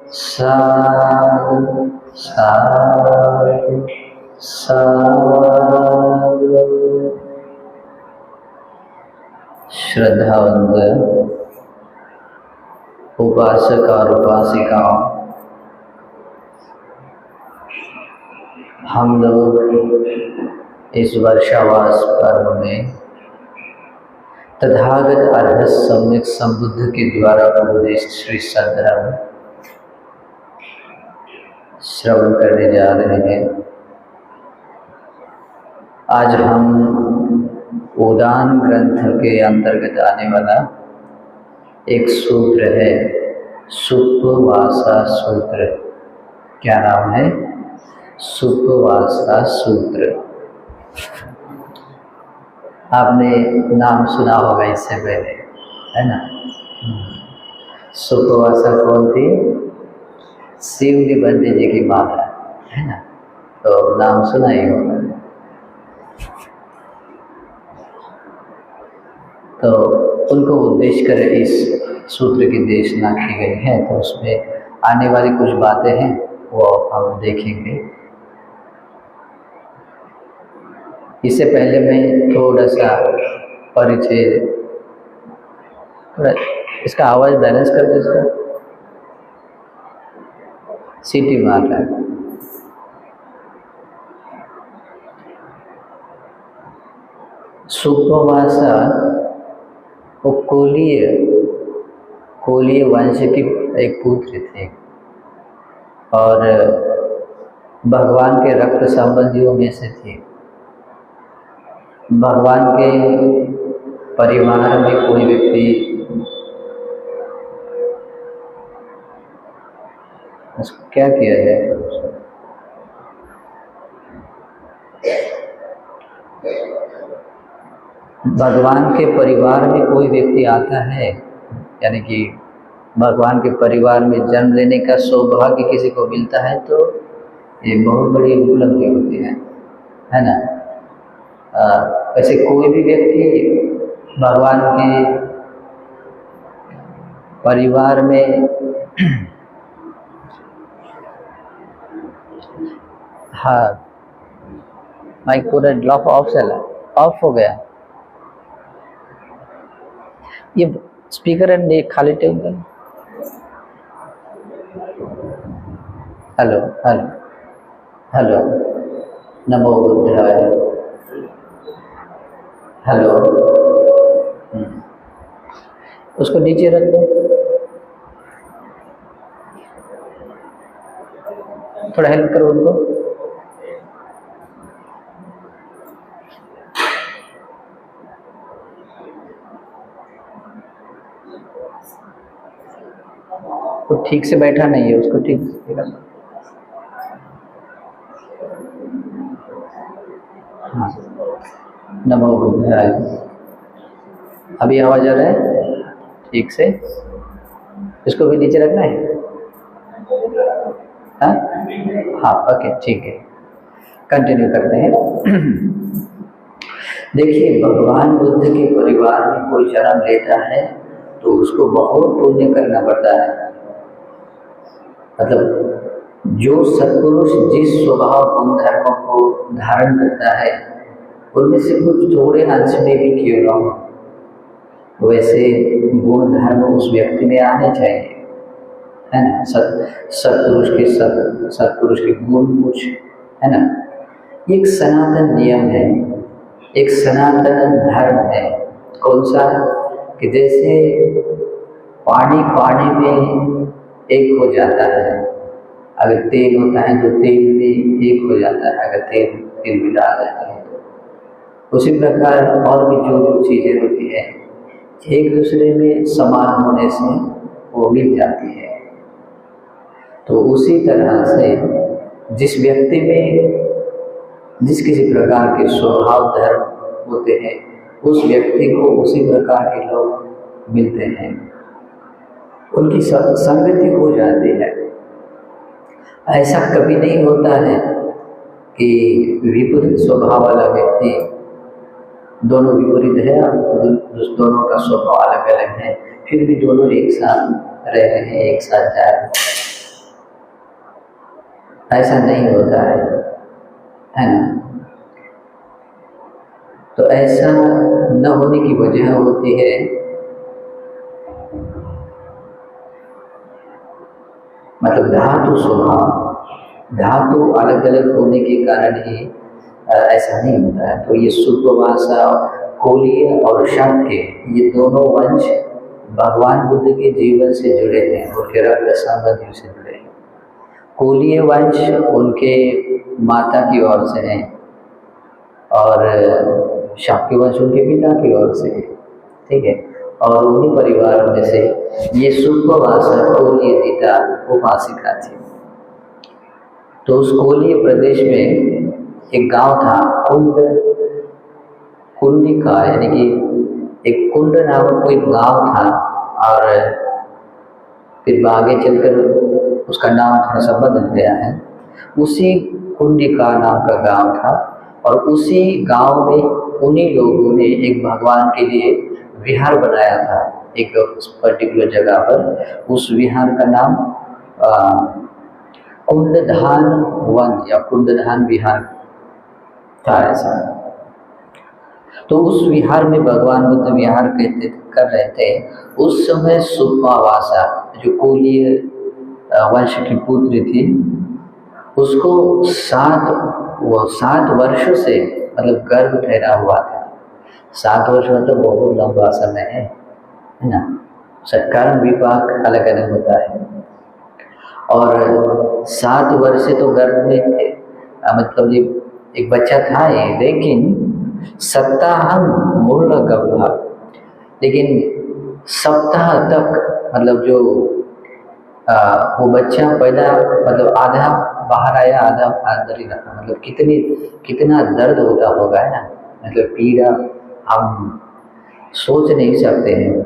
साधु साधु साधु। श्रद्धावंत उपासक और उपासिकाओं, हम लोग इस वर्षावास पर्व में तथागत अर्हत सम्यक संबुद्ध के द्वारा उपदेश श्री सद्धर्म श्रवण करने जा रहे हैं। आज हम उदान ग्रंथ के अंतर्गत आने वाला एक सूत्र है, सुप्पवासा सूत्र। क्या नाम है? सुप्पवासा सूत्र। आपने नाम सुना होगा इससे पहले, है ना? सुप्पवासा कौन थी? शिव निबंध जी की माता, है ना? तो नाम सुना ही होगा। तो उनको उद्देश्य कर इस सूत्र की देशना की गई है, तो उसमें आने वाली कुछ बातें हैं वो हम देखेंगे। इससे पहले मैं थोड़ा सा परिचय, थोड़ा इसका आवाज़ बैलेंस कर दो। इसका सीटी मार रहा है। सुप्पवासा वो कोलीय वंश की एक पुत्र थे और भगवान के रक्त संबंधियों में से थे। भगवान के परिवार में कोई व्यक्ति उसको क्या किया जाए? भगवान के परिवार में कोई व्यक्ति आता है, यानी कि भगवान के परिवार में जन्म लेने का सौभाग्य किसी को मिलता है, तो ये बहुत बड़ी उपलब्धि होती है ना? वैसे कोई भी व्यक्ति भगवान के परिवार में हाँ, माइक पूरा ड्रॉप ऑफ हो गया। ये स्पीकर एंड ये खाली टेबल। हेलो हेलो हेलो, नमो बुद्धाय। हेलो, उसको नीचे रख दो, थोड़ा हेल्प करो उनको। वो ठीक से बैठा नहीं है, उसको ठीक से करना। हाँ, नमो बुद्धाय। अभी आवाज आ रहा है ठीक से? इसको भी नीचे रखना है? हाँ, ओके, ठीक है, कंटिन्यू करते हैं। देखिए, भगवान बुद्ध के परिवार में कोई जन्म लेता है तो उसको बहुत पुण्य करना पड़ता है। मतलब जो सत्पुरुष जिस स्वभाव गुण धर्मों को धारण करता है, उनमें से कुछ थोड़े अंश में भी क्यों न हो, वैसे गुण धर्म उस व्यक्ति में आने चाहिए, है ना? सत्पुरुष के गुण कुछ, है ना? एक सनातन नियम है, एक सनातन धर्म है। कौन सा? कि जैसे पानी में एक हो जाता है, अगर तेल होता है तो तेल में एक हो जाता है, अगर तेल मिला जाता है तो उसी प्रकार और भी जो चीज़ें होती है एक दूसरे में समान होने से वो मिल जाती है। तो उसी तरह से जिस व्यक्ति में जिस किसी प्रकार के स्वभाव धर्म होते हैं, उस व्यक्ति को उसी प्रकार के लोग मिलते हैं, उनकी संगति हो जाती है। ऐसा कभी नहीं होता है कि विपरीत स्वभाव वाला व्यक्ति, दोनों विपरीत है, दोनों का स्वभाव अलग अलग है, फिर भी दोनों एक साथ रह रहे हैं, एक साथ जा रहे हैं। ऐसा नहीं होता है ना। तो ऐसा न होने की वजह होती है मतलब धातु स्वभाव, धातु अलग अलग होने के कारण ही ऐसा नहीं होता है। तो ये सुप्रभाषा, कोलीय और शाक्य, ये दोनों वंश भगवान बुद्ध के जीवन से जुड़े हैं, उनके रक्त संबंधियों से जुड़े हैं। कोलीय वंश उनके माता की ओर से है और शाक्य वंश उनके पिता की ओर से है, ठीक है। और उन्हीं परिवारों में से ये सुप्रभाषा कोलीय पिता उपासिका थी। तो उस कोलीय प्रदेश में एक गांव था कुंडिका, यानी कि एक कुंड नामक कोई गांव था। और फिर आगे चलकर उसका नाम थोड़ा सा बदल गया है। उसी कुंडिका नाम का गांव था और उसी गांव में उन्हीं लोगों ने एक भगवान के लिए विहार बनाया था एक पर्टिकुलर जगह पर। उस विहार का नाम कुंडधान वन या कुंडधान विहार था ऐसा। तो उस विहार में भगवान बुद्ध विहार कर रहे थे। उस समय सुप्रभाषा जो कोलीय वंश की पुत्री थी, उसको 7 वर्षों से मतलब गर्भ ठहरा हुआ था। 7 वर्ष मतलब बहुत लंबा समय है ना। सत्कर्म विपाक अलग अलग होता है। और 7 वर्ष से तो गर्भ में थे, मतलब ये एक बच्चा था ये, लेकिन सप्ताहम मूल गर्भा, लेकिन सप्ताह तक मतलब जो वो बच्चा पैदा मतलब आधा बाहर आया आधा अंदर ही रहा। मतलब कितना दर्द होता होगा, है ना। मतलब पीड़ा हम सोच नहीं सकते हैं।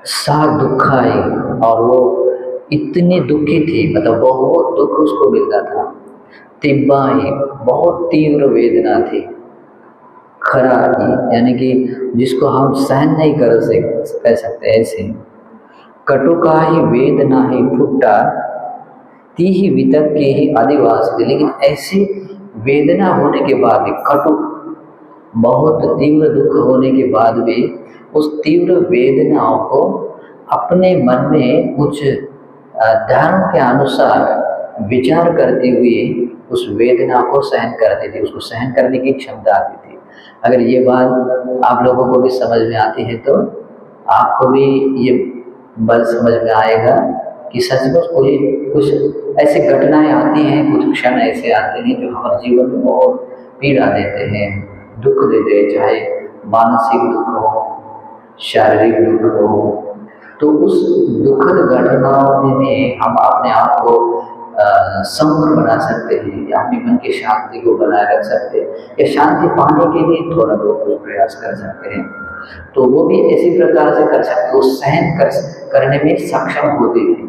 सा दुखाई, और वो इतनी दुखी थी, मतलब बहुत दुख उसको मिलता था। तिब्बाई, बहुत तीव्र वेदना थी। खराई, यानी कि जिसको हम सहन नहीं कर सकते ऐसे। कटुका ही वेदना ही फुट्टा ती ही वितक के ही आदिवास थे। लेकिन ऐसी वेदना होने के बाद भी, कटुक बहुत तीव्र दुख होने के बाद भी, उस तीव्र वेदनाओं को अपने मन में कुछ धर्म के अनुसार विचार करते हुए उस वेदना को सहन करती थी। उसको सहन करने की क्षमता आती थी। अगर ये बात आप लोगों को भी समझ में आती है तो आपको भी ये बल समझ में आएगा कि सचमुच कोई कुछ ऐसी घटनाएं आती हैं, कुछ क्षण ऐसे आते हैं जो हमारे जीवन में बहुत पीड़ा देते हैं, दुख देते हैं, चाहे मानसिक दुख हो, शारीरिक दुख हो। तो उस दुखद घटनाओं में हम अपने आप को समग्र बना सकते हैं, या अपने मन की शांति को बनाए रख सकते हैं, या शांति पाने के लिए थोड़ा बहुत प्रयास कर सकते हैं। तो वो भी इसी प्रकार से कर सकते हैं, वो सहन करने में सक्षम होते हैं।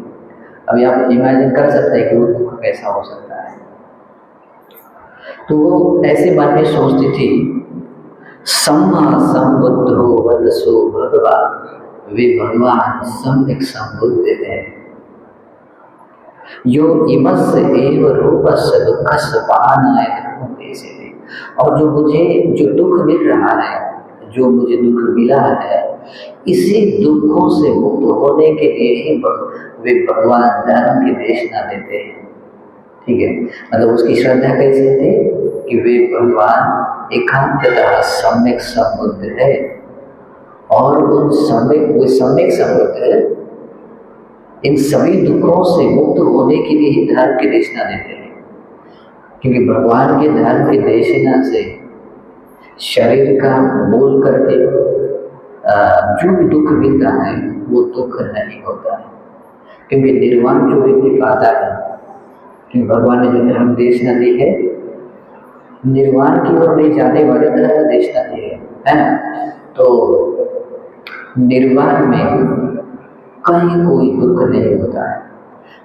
अभी आप इमेजिन कर सकते हैं कि वो दुख कैसा हो सकता है। तो वो ऐसे मन में सोचती थी, सम्मा संबुद्धो वदसो भगवान, वे भगवान सम्यक संबुद्ध है। यो इमस् एव रूपस्य दुःखस्य पानाय धर्मदेशे। और जो मुझे जो दुख मिल रहा है, जो मुझे दुख मिला है, इसी दुखों से मुक्त होने के लिए ही वे भगवान धर्म की देशना देते हैं। ठीक है, मतलब उसकी श्रद्धा कैसे थे कि वे भगवान एकांततः सम्यक संबुद्ध है, और उन सम्यक संबुद्ध है, इन सभी दुखों से मुक्त होने के लिए ही धर्म की देशना देते हैं। क्योंकि भगवान के धर्म की देशना से शरीर का बोल करके जो भी दुख मिलता है वो दुख नहीं होता है। क्योंकि निर्वाण जो व्यक्ति पाता है, क्योंकि भगवान ने जो धर्म देशना दी है, निर्वाण की ओर ले जाने वाले धर्म देशना दी है ना। तो निर्वाण में कहीं कोई दुख नहीं होता है,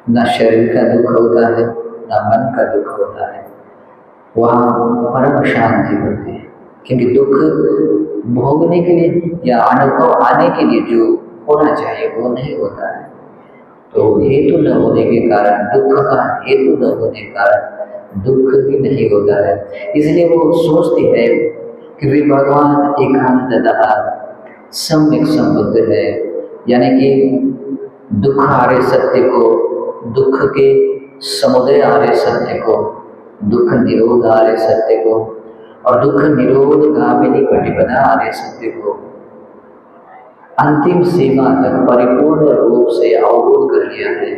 न शरीर का दुख होता है, न मन का दुख होता है। वहाँ परम शांति होती है। क्योंकि दुख भोगने के लिए या अनुभव आने के लिए जो होना चाहिए वो नहीं होता है। तो हेतु न होने के कारण, दुख का हेतु न होने के कारण दुख भी नहीं होता है। इसलिए वो सोचती है कि वे भगवान एकांततः सम्यक संबुद्ध है, यानी कि दुख आर्य सत्य को, दुख के समुदय आर्य सत्य को, दुख निरोध आर्य सत्य को और दुख निरोध गामिनी प्रतिपदा आर्य सत्य को अंतिम सीमा तक परिपूर्ण रूप से अवबोध कर लिया है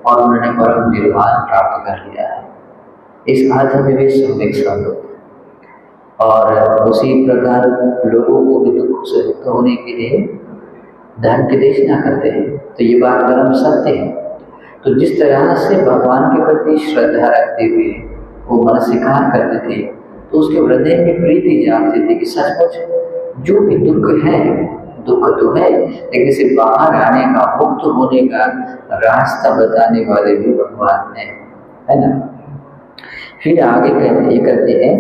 और उन्होंने परम निर्वाण प्राप्त कर लिया है। इस अर्थ में भी सम्यक संबुद्ध। और उसी प्रकार लोगों को भी दुख से मुक्त होने के लिए धर्म की देशना करते हैं। तो ये बात परम सत्य है। तो जिस तरह से भगवान के प्रति श्रद्धा रखते हुए वो मन स्वीकार करते थे, तो उसके हृदय में प्रीति जागती थी कि सचमुच जो भी दुख है, दुख तो है, लेकिन इसे बाहर आने का, मुक्त होने का रास्ता बताने वाले भी भगवान है ना। फिर आगे कहते हैं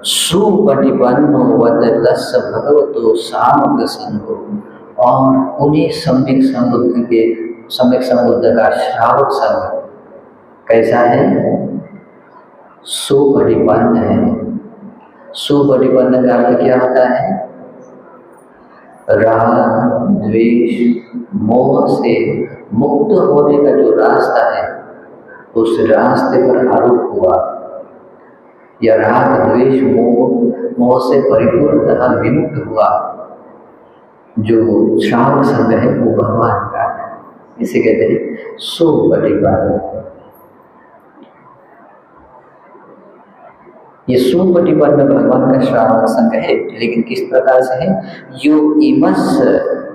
सुपटिपन्नो वदतस्स भगवतो सामग संगो, और उन्हीं सम्यक संबुद्ध का श्रावक संग कैसा है? सुपटिपन्न है। सुपटिपन्न का अर्थ क्या होता है? राग द्वेष मोह से मुक्त होने का जो रास्ता है, उस रास्ते पर आरूढ़ हुआ, या राग द्वेष मोह से परिपूर्णतः विमुक्त हुआ, जो श्रावक संग है वो भगवान का है। इसे कहते हैं सुपटिपन्न। ये सुपटिपन्न भगवान का श्रावक संग है, लेकिन किस प्रकार से है? यो इमस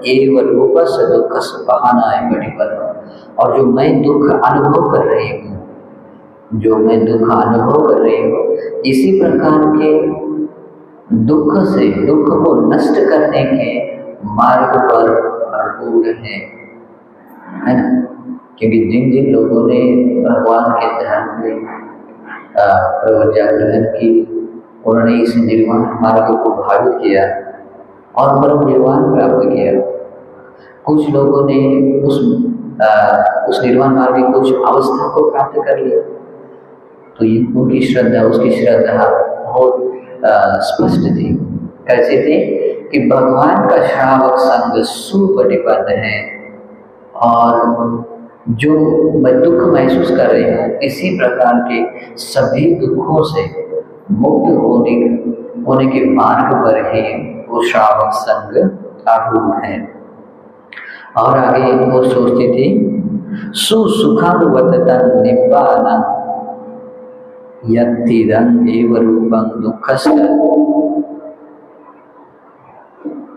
एव रूपस दुखस बहाना है पटिपन्न। और जो मैं दुख अनुभव कर रही हूँ, जो मैं दुख अनुभव कर रही हूँ, इसी प्रकार के दुख से, दुख को नष्ट करने के मार्ग पर आरूढ़ है ना। क्योंकि जिन जिन लोगों ने भगवान के धर्म में प्रवृत्ति ग्रहण की, उन्होंने इस निर्वाण मार्ग को भावित किया और परम निर्वाण प्राप्त किया। कुछ लोगों ने उस निर्वाण मार्ग की कुछ अवस्था को प्राप्त कर लिया। तो उनकी श्रद्धा, उसकी श्रद्धा बहुत स्पष्ट थी। कैसे थी कि भगवान का श्रावक संग सुपटिपन्न है, और जो मैं दुख महसूस कर रही हूँ, इसी प्रकार के सभी दुखों से मुक्त होने के मार्ग पर ही वो श्रावक संग आरूढ़ है। और आगे वो सोचती थी सुसुखानुवर्ततं निब्बानं यत्तिदं एव रूपं दुःखस्य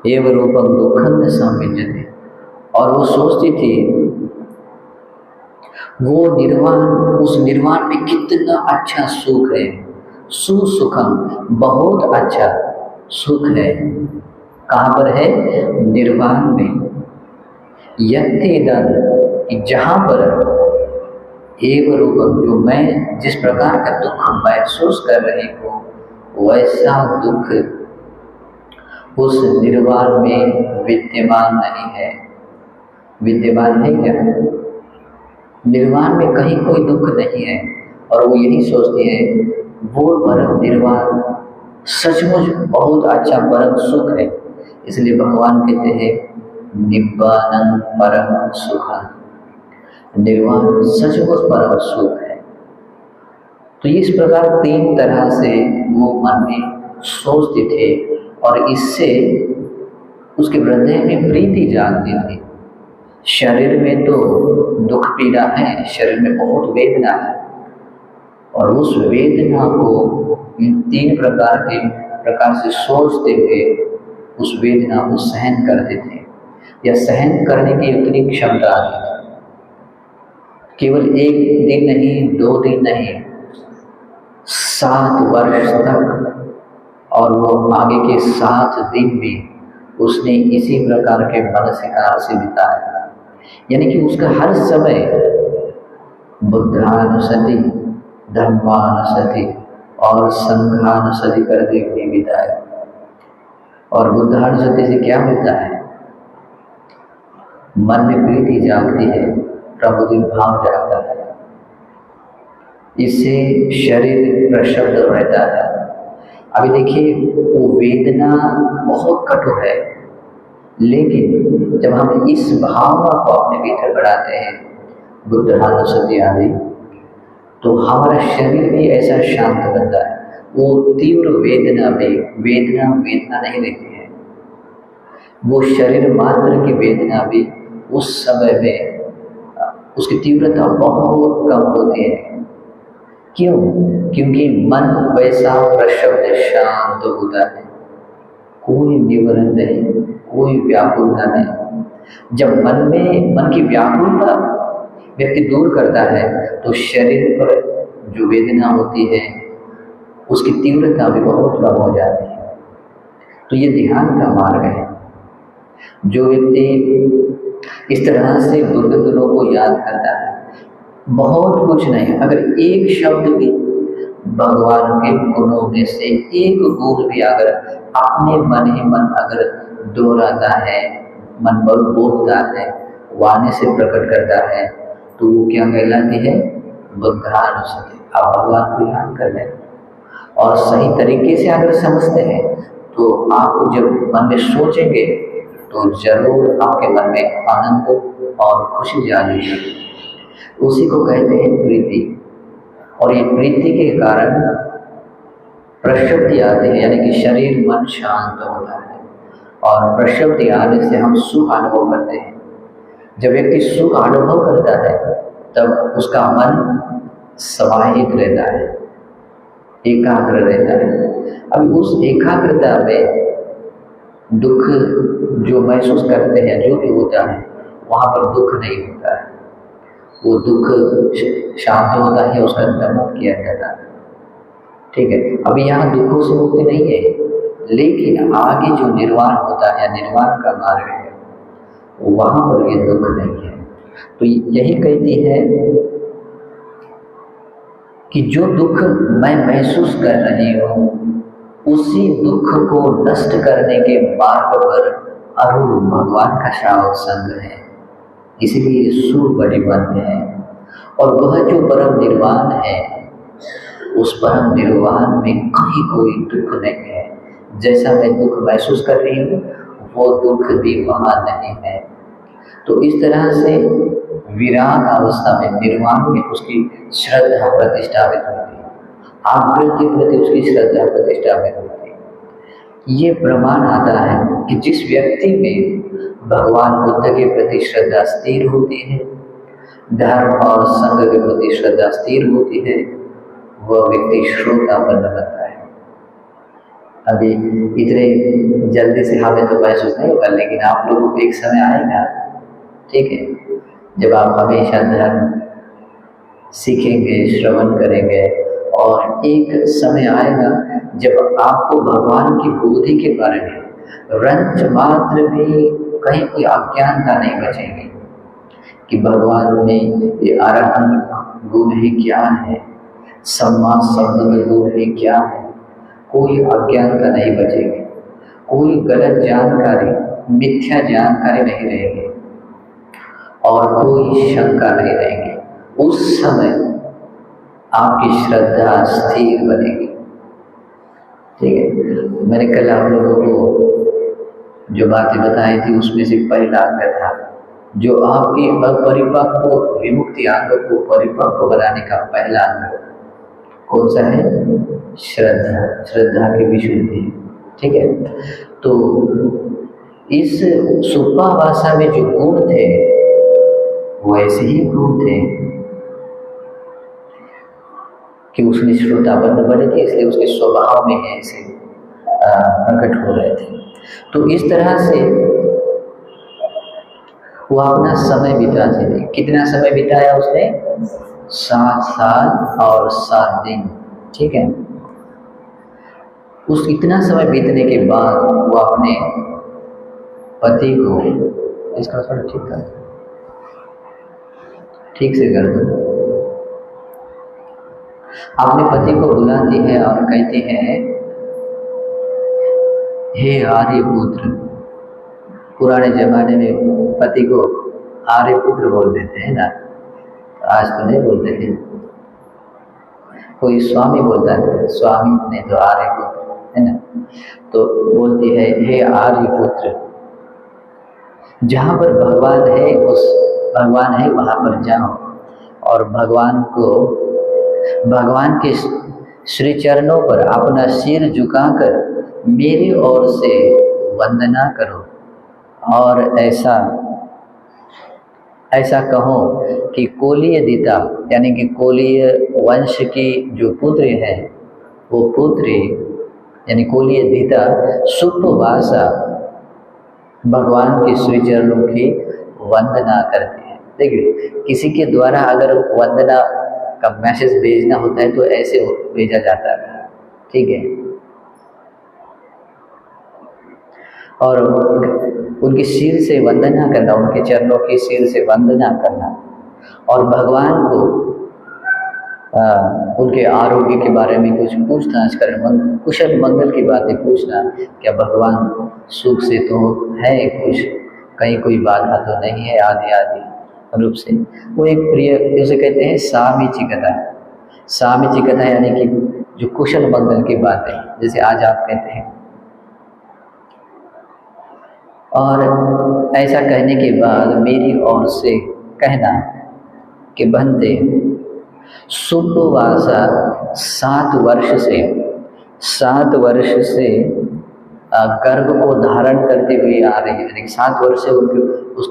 एव रूपं दुःखं न संविद्यते। और वो सोचती थी वो निर्वाण, उस निर्वाण में कितना अच्छा सुख है। सुसुखम, बहुत अच्छा सुख है। कहाँ पर है? निर्वाण में। यत्तिदं, जहाँ पर एव रूपम, जो मैं जिस प्रकार का दुख महसूस कर रही हूँ, वैसा दुख उस निर्वाण में विद्यमान नहीं है। विद्यमान है क्या? निर्वाण में कहीं कोई दुख नहीं है। और वो यही सोचती है वो परम निर्वाण सचमुच बहुत अच्छा परम सुख है। इसलिए भगवान कहते हैं निब्बानं परम सुखं, निर्वाण सचमुच परम सुख है। तो इस प्रकार तीन तरह से वो मन में सोचते थे, और इससे उसके हृदय में प्रीति जागती थी। शरीर में तो दुख पीड़ा है, शरीर में बहुत वेदना है, और उस वेदना को इन तीन प्रकार से सोचते हुए उस वेदना को सहन करते थे, या सहन करने की उतनी क्षमता थी। केवल एक दिन नहीं, 2 दिन नहीं, 7 वर्ष तक, और वो आगे के 7 दिन भी उसने इसी प्रकार के मनसिकार से बिताया। यानी कि उसका हर समय बुद्धानुसति, धम्मानुसति और संघानुसति करते हुए बिताया। और बुद्धानुसति से क्या होता है? मन में प्रीति जागती है, प्रबुद्ध भाव जाता है, इससे शरीर प्रशब्द रहता है। अभी देखिए, वो वेदना बहुत कठोर है, लेकिन जब हम इस भावना को अपने भीतर बढ़ाते हैं, बुद्धानुस्मृति आदि, तो हमारा शरीर भी ऐसा शांत बनता है। वो तीव्र वेदना में वेदना नहीं रहती है, वो शरीर मात्र की वेदना भी उस समय में उसकी तीव्रता बहुत कम होती है। क्यों? क्योंकि मन वैसा प्रशब्द शांत होता है, कोई निवरण नहीं, कोई व्याकुलता नहीं। जब मन की व्याकुलता व्यक्ति दूर करता है, तो शरीर पर जो वेदना होती है उसकी तीव्रता भी बहुत कम हो जाती है। तो ये ध्यान का मार्ग है। जो व्यक्ति इस तरह से बुद्ध गुणों को याद करता है, बहुत कुछ नहीं, अगर एक शब्द भी भगवान के गुणों में से एक गुण भी अगर अपने मन ही मन अगर दोहराता है, मन पर बोलता है, वाणी से प्रकट करता है, तो वो क्या कहलाती है? बुद्धानुस्मृति। आप भगवान को याद कर लें और सही तरीके से अगर समझते हैं, तो आप जब मन में सोचेंगे तो जरूर आपके मन में आनंद और खुशी जागेगी। उसी को कहते हैं प्रीति। और ये प्रीति के कारण प्रशब्द आते हैं, यानी कि शरीर मन शांत होता है, और प्रशब्द आने से हम सुख अनुभव करते हैं। जब व्यक्ति सुख अनुभव करता है, तब उसका मन समाहित रहता है, एकाग्र रहता है। अभी उस एकाग्रता में दुख जो महसूस करते हैं, जो भी होता है, वहाँ पर दुख नहीं होता है, वो दुख शांत होता है, उसका दमन किया जाता है। ठीक है, अभी यहाँ दुखों से मुक्ति नहीं है, लेकिन आगे जो निर्वाण होता है, निर्वाण का मार्ग है, वहाँ पर ये दुख नहीं है। तो यही कहती है कि जो दुख मैं महसूस कर रही हूँ, उसी दुख को नष्ट करने के मार्ग पर अरूप भगवान का शावक संग है, इसलिए सुर बड़े बंद है। और वह जो परम निर्वाण है, उस परम निर्वाण में कहीं कोई दुख नहीं है। जैसा मैं दुख महसूस कर रही हूँ, वो दुख भी वहाँ नहीं है। तो इस तरह से विराग अवस्था में, निर्वाण में उसकी श्रद्धा प्रतिष्ठापित होती है, आग्रह के प्रति उसकी श्रद्धा प्रतिष्ठापित होती है। ये प्रमाण आता है कि जिस व्यक्ति में भगवान बुद्ध के प्रति श्रद्धा स्थिर होती है, धर्म और संघ के प्रति श्रद्धा स्थिर होती है, वह व्यक्ति श्रोतापन्न बनता है। अभी इतने जल्दी से हमें तो महसूस नहीं होगा, लेकिन आप लोगों को एक समय आएगा, ठीक है, जब आप हमेशा धर्म सीखेंगे, श्रवण करेंगे, और एक समय आएगा जब आपको भगवान की बुद्धि के बारे में रंच मात्र भी कहीं कोई अज्ञानता नहीं बचेगी कि भगवान में ये अरहंत गुण ही क्या है, सम्मा संबंध गुण ही क्या है। कोई अज्ञानता नहीं बचेगी, कोई गलत जानकारी, मिथ्या जानकारी नहीं रहेगी, और कोई शंका नहीं रहेगी। उस समय आपकी श्रद्धा स्थिर बनेगी। ठीक है, मैंने कल आप लोगों को जो बातें बताई थी, उसमें से पहला अंग था जो आपकी अपरिपक्व विमुक्ति अंग को परिपक्व बनाने का पहला अंग कौन सा है? श्रद्धा, श्रद्धा की विशुद्धि। ठीक है, तो इस सुप्पा भाषा में जो गुण थे, वो ऐसे ही गुण थे कि उसने श्रोताबंध बने थे, इसलिए उसके स्वभाव में ऐसे प्रकट हो रहे थे। तो इस तरह से वो अपना समय बिताते थे। कितना समय बिताया उसने? 7 साल और 7 दिन। ठीक है, उस इतना समय बीतने के बाद वो अपने पति को, इसका थोड़ा ठीक से कर दो, अपने पति को बुलाती है और कहती है, हे आर्यपुत्र। पुराने जमाने में पति को आर्यपुत्र बोल देते हैं ना, आज तो नहीं बोलते थे, कोई स्वामी बोलता है, स्वामी ने तो आर्यपुत्र है ना, तो बोलती है हे आर्यपुत्र, जहाँ पर भगवान है उस भगवान है वहाँ पर जाओ और भगवान के श्री चरणों पर अपना सिर झुकाकर मेरी ओर से वंदना करो और ऐसा कहो कि कोलीय दिता यानी कि कोलीय वंश की जो पुत्री है वो पुत्री यानी कोलीय दिता सुप्रवासा भगवान के श्री चरणों की वंदना करती है। देखिए किसी के द्वारा अगर वंदना का मैसेज भेजना होता है तो ऐसे भेजा जाता है, ठीक है। और उनके सिर से वंदना करना, उनके चरणों की सिर से वंदना करना और भगवान को उनके आरोग्य के बारे में कुछ पूछताछ करना, कुशल मंगल की बातें पूछना, क्या भगवान सुख से तो है, कुछ कहीं कोई बाधा तो नहीं है, आदि रूप से वो एक प्रिय, जैसे कहते हैं सामीचिकता। सामीचिकता यानी कि जो कुशल मंगल की बातें, जैसे आज आप कहते हैं। और ऐसा कहने के बाद मेरी ओर से कहना कि बंदे सुप्रवासा 7 वर्ष से गर्भ को धारण करते हुए आ रही है, यानी 7 वर्ष से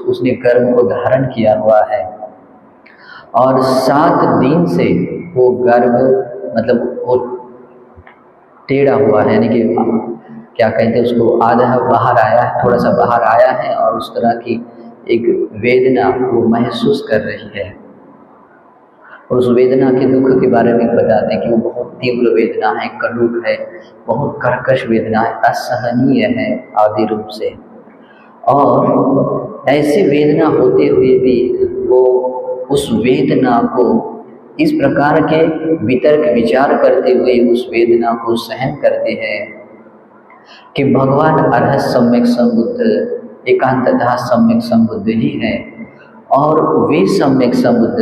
उसने गर्भ को धारण किया हुआ है और 7 दिन से वो गर्भ मतलब वो टेढ़ा हुआ है, यानी कि क्या कहते हैं उसको, आधा बाहर आया है, थोड़ा सा बाहर आया है और उस तरह की एक वेदना वो महसूस कर रही है। और उस वेदना के दुख के बारे में बताते हैं कि वो बहुत तीव्र वेदना है, कटुक है, बहुत कर्कश वेदना है, असहनीय है आदि रूप से। और ऐसी वेदना होते हुए भी वो उस वेदना को इस प्रकार के वितर्क विचार करते हुए उस वेदना को सहन करते हैं कि भगवान अरहत सम्यक संबुद्ध एकांततः सम्यक संबुद्ध ही है और वे सम्यक संबुद्ध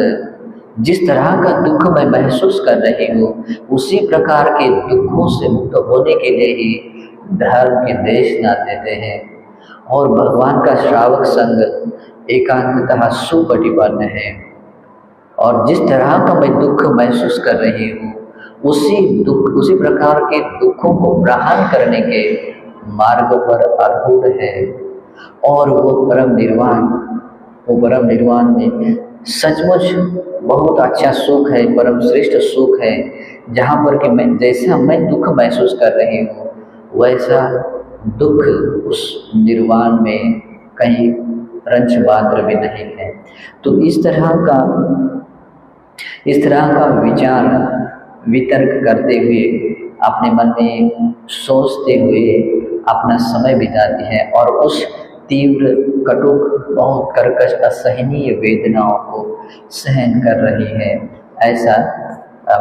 जिस तरह का दुख मैं महसूस कर रही हूँ उसी प्रकार के दुखों से मुक्त होने के लिए ही धर्म के देशना देते हैं। और भगवान का श्रावक संग एकांततः सुपटिपन्न है और जिस तरह का मैं दुख महसूस कर रही हूँ उसी प्रकार के दुखों को ग्रहण करने के मार्ग पर आरूढ़ है। और वो परम निर्वाण में सचमुच बहुत अच्छा सुख है, परम श्रेष्ठ सुख है, जहाँ पर कि जैसा मैं दुख महसूस कर रही हूँ वैसा दुख उस निर्वाण में कहीं रंच मात्र भी नहीं है। तो इस तरह का विचार वितर्क करते हुए अपने मन में सोचते हुए अपना समय बिताती है और उस तीव्र कटुक बहुत कर्कश असहनीय वेदनाओं को सहन कर रही है। ऐसा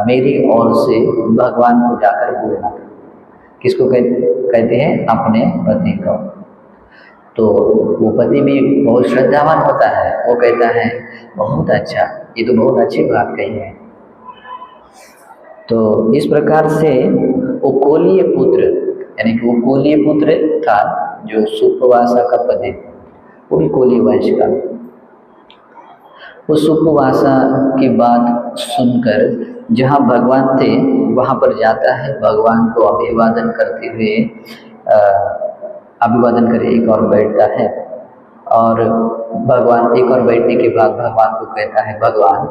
मेरी ओर से भगवान को जाकर बोलना। किसको कहते हैं? अपने पति को। तो वो पति भी बहुत श्रद्धावान होता है, वो कहता है बहुत अच्छा, ये तो बहुत अच्छी बात कही है। तो इस प्रकार से वो कोलीय पुत्र, यानी कि वो कोलीय पुत्र था जो सुप्रवासा का पति, वो भी कोलीय वंश का। वो सुप्रवासा की बात सुनकर जहाँ भगवान थे वहाँ पर जाता है, भगवान को अभिवादन करते हुए अभिवादन कर एक और बैठता है और भगवान एक और बैठने के बाद भगवान को कहता है, भगवान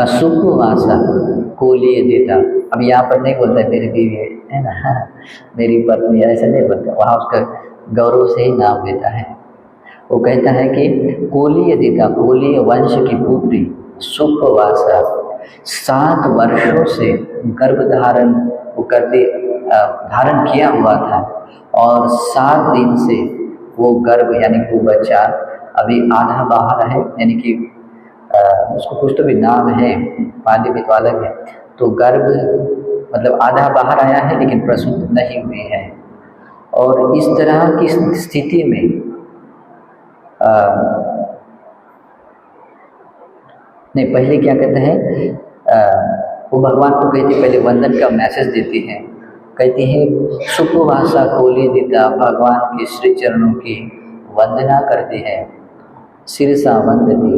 सुप्रवासा कोलीय देता। अब यहाँ पर नहीं बोलता है मेरी बीवी है ना, मेरी पत्नी, ऐसा नहीं बोलता, वहाँ उसका गौरव से ही नाम देता है। वो कहता है कि कोलीय देता, कोलीय वंश की पुत्री सुप्रवासा 7 वर्षों से गर्भ धारण किया हुआ था और 7 दिन से वो गर्भ यानी कि वो बच्चा अभी आधा बाहर है, यानी कि उसको कुछ तो भी नाम है, पाली में तो अलग है। तो गर्भ मतलब आधा बाहर आया है लेकिन प्रसूत नहीं हुई है। और इस तरह की स्थिति में नहीं, पहले क्या कहते हैं, वो भगवान को कहते पहले वंदन का मैसेज देती हैं, कहती हैं सुप्रभाषा कोली दीता, भगवान के श्री चरणों की वंदना करती है, सिरसा वंदती,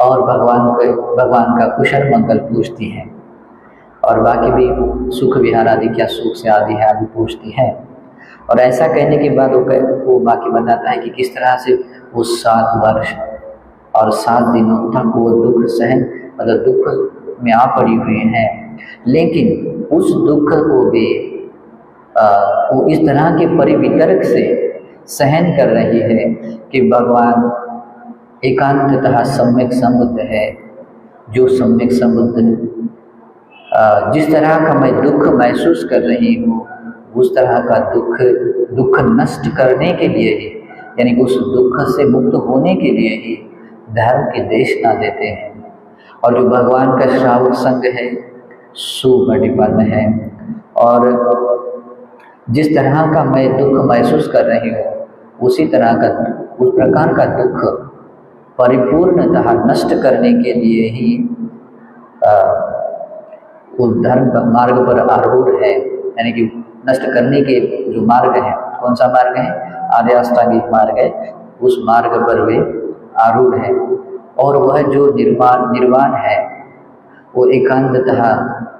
और भगवान का कुशल मंगल पूछती हैं, और बाकी भी सुख विहार आदि, क्या सुख से आदि है आदि पूछती हैं। और ऐसा कहने के बाद वो बाकी बताता है कि किस तरह से वो 7 वर्ष और 7 दिनों तक वो दुख सहन, मतलब दुख में आ पड़ी हुई हैं, लेकिन उस दुख को भी वो इस तरह के परिवितर्क से सहन कर रही है कि भगवान एकांततः सम्यक संबुद्ध है। जो सम्यक संबुद्ध जिस तरह का मैं दुख महसूस कर रही हूँ, उस तरह का दुख नष्ट करने के लिए ही, यानी उस दुख से मुक्त होने के लिए ही धर्म की देशना देते हैं। और जो भगवान का श्रावक संग है, सुमणिपन्न है, और जिस तरह का मैं दुख महसूस कर रही हूँ, उसी तरह का, उस प्रकार का दुख परिपूर्णतः नष्ट करने के लिए ही उस धर्म का मार्ग पर आरूढ़ है। यानी कि नष्ट करने के जो मार्ग है, कौन सा मार्ग है, आर्य अष्टांगिक मार्ग है, उस मार्ग पर वे आरूढ़ है। और वह जो निर्वाण है, वो एकांततः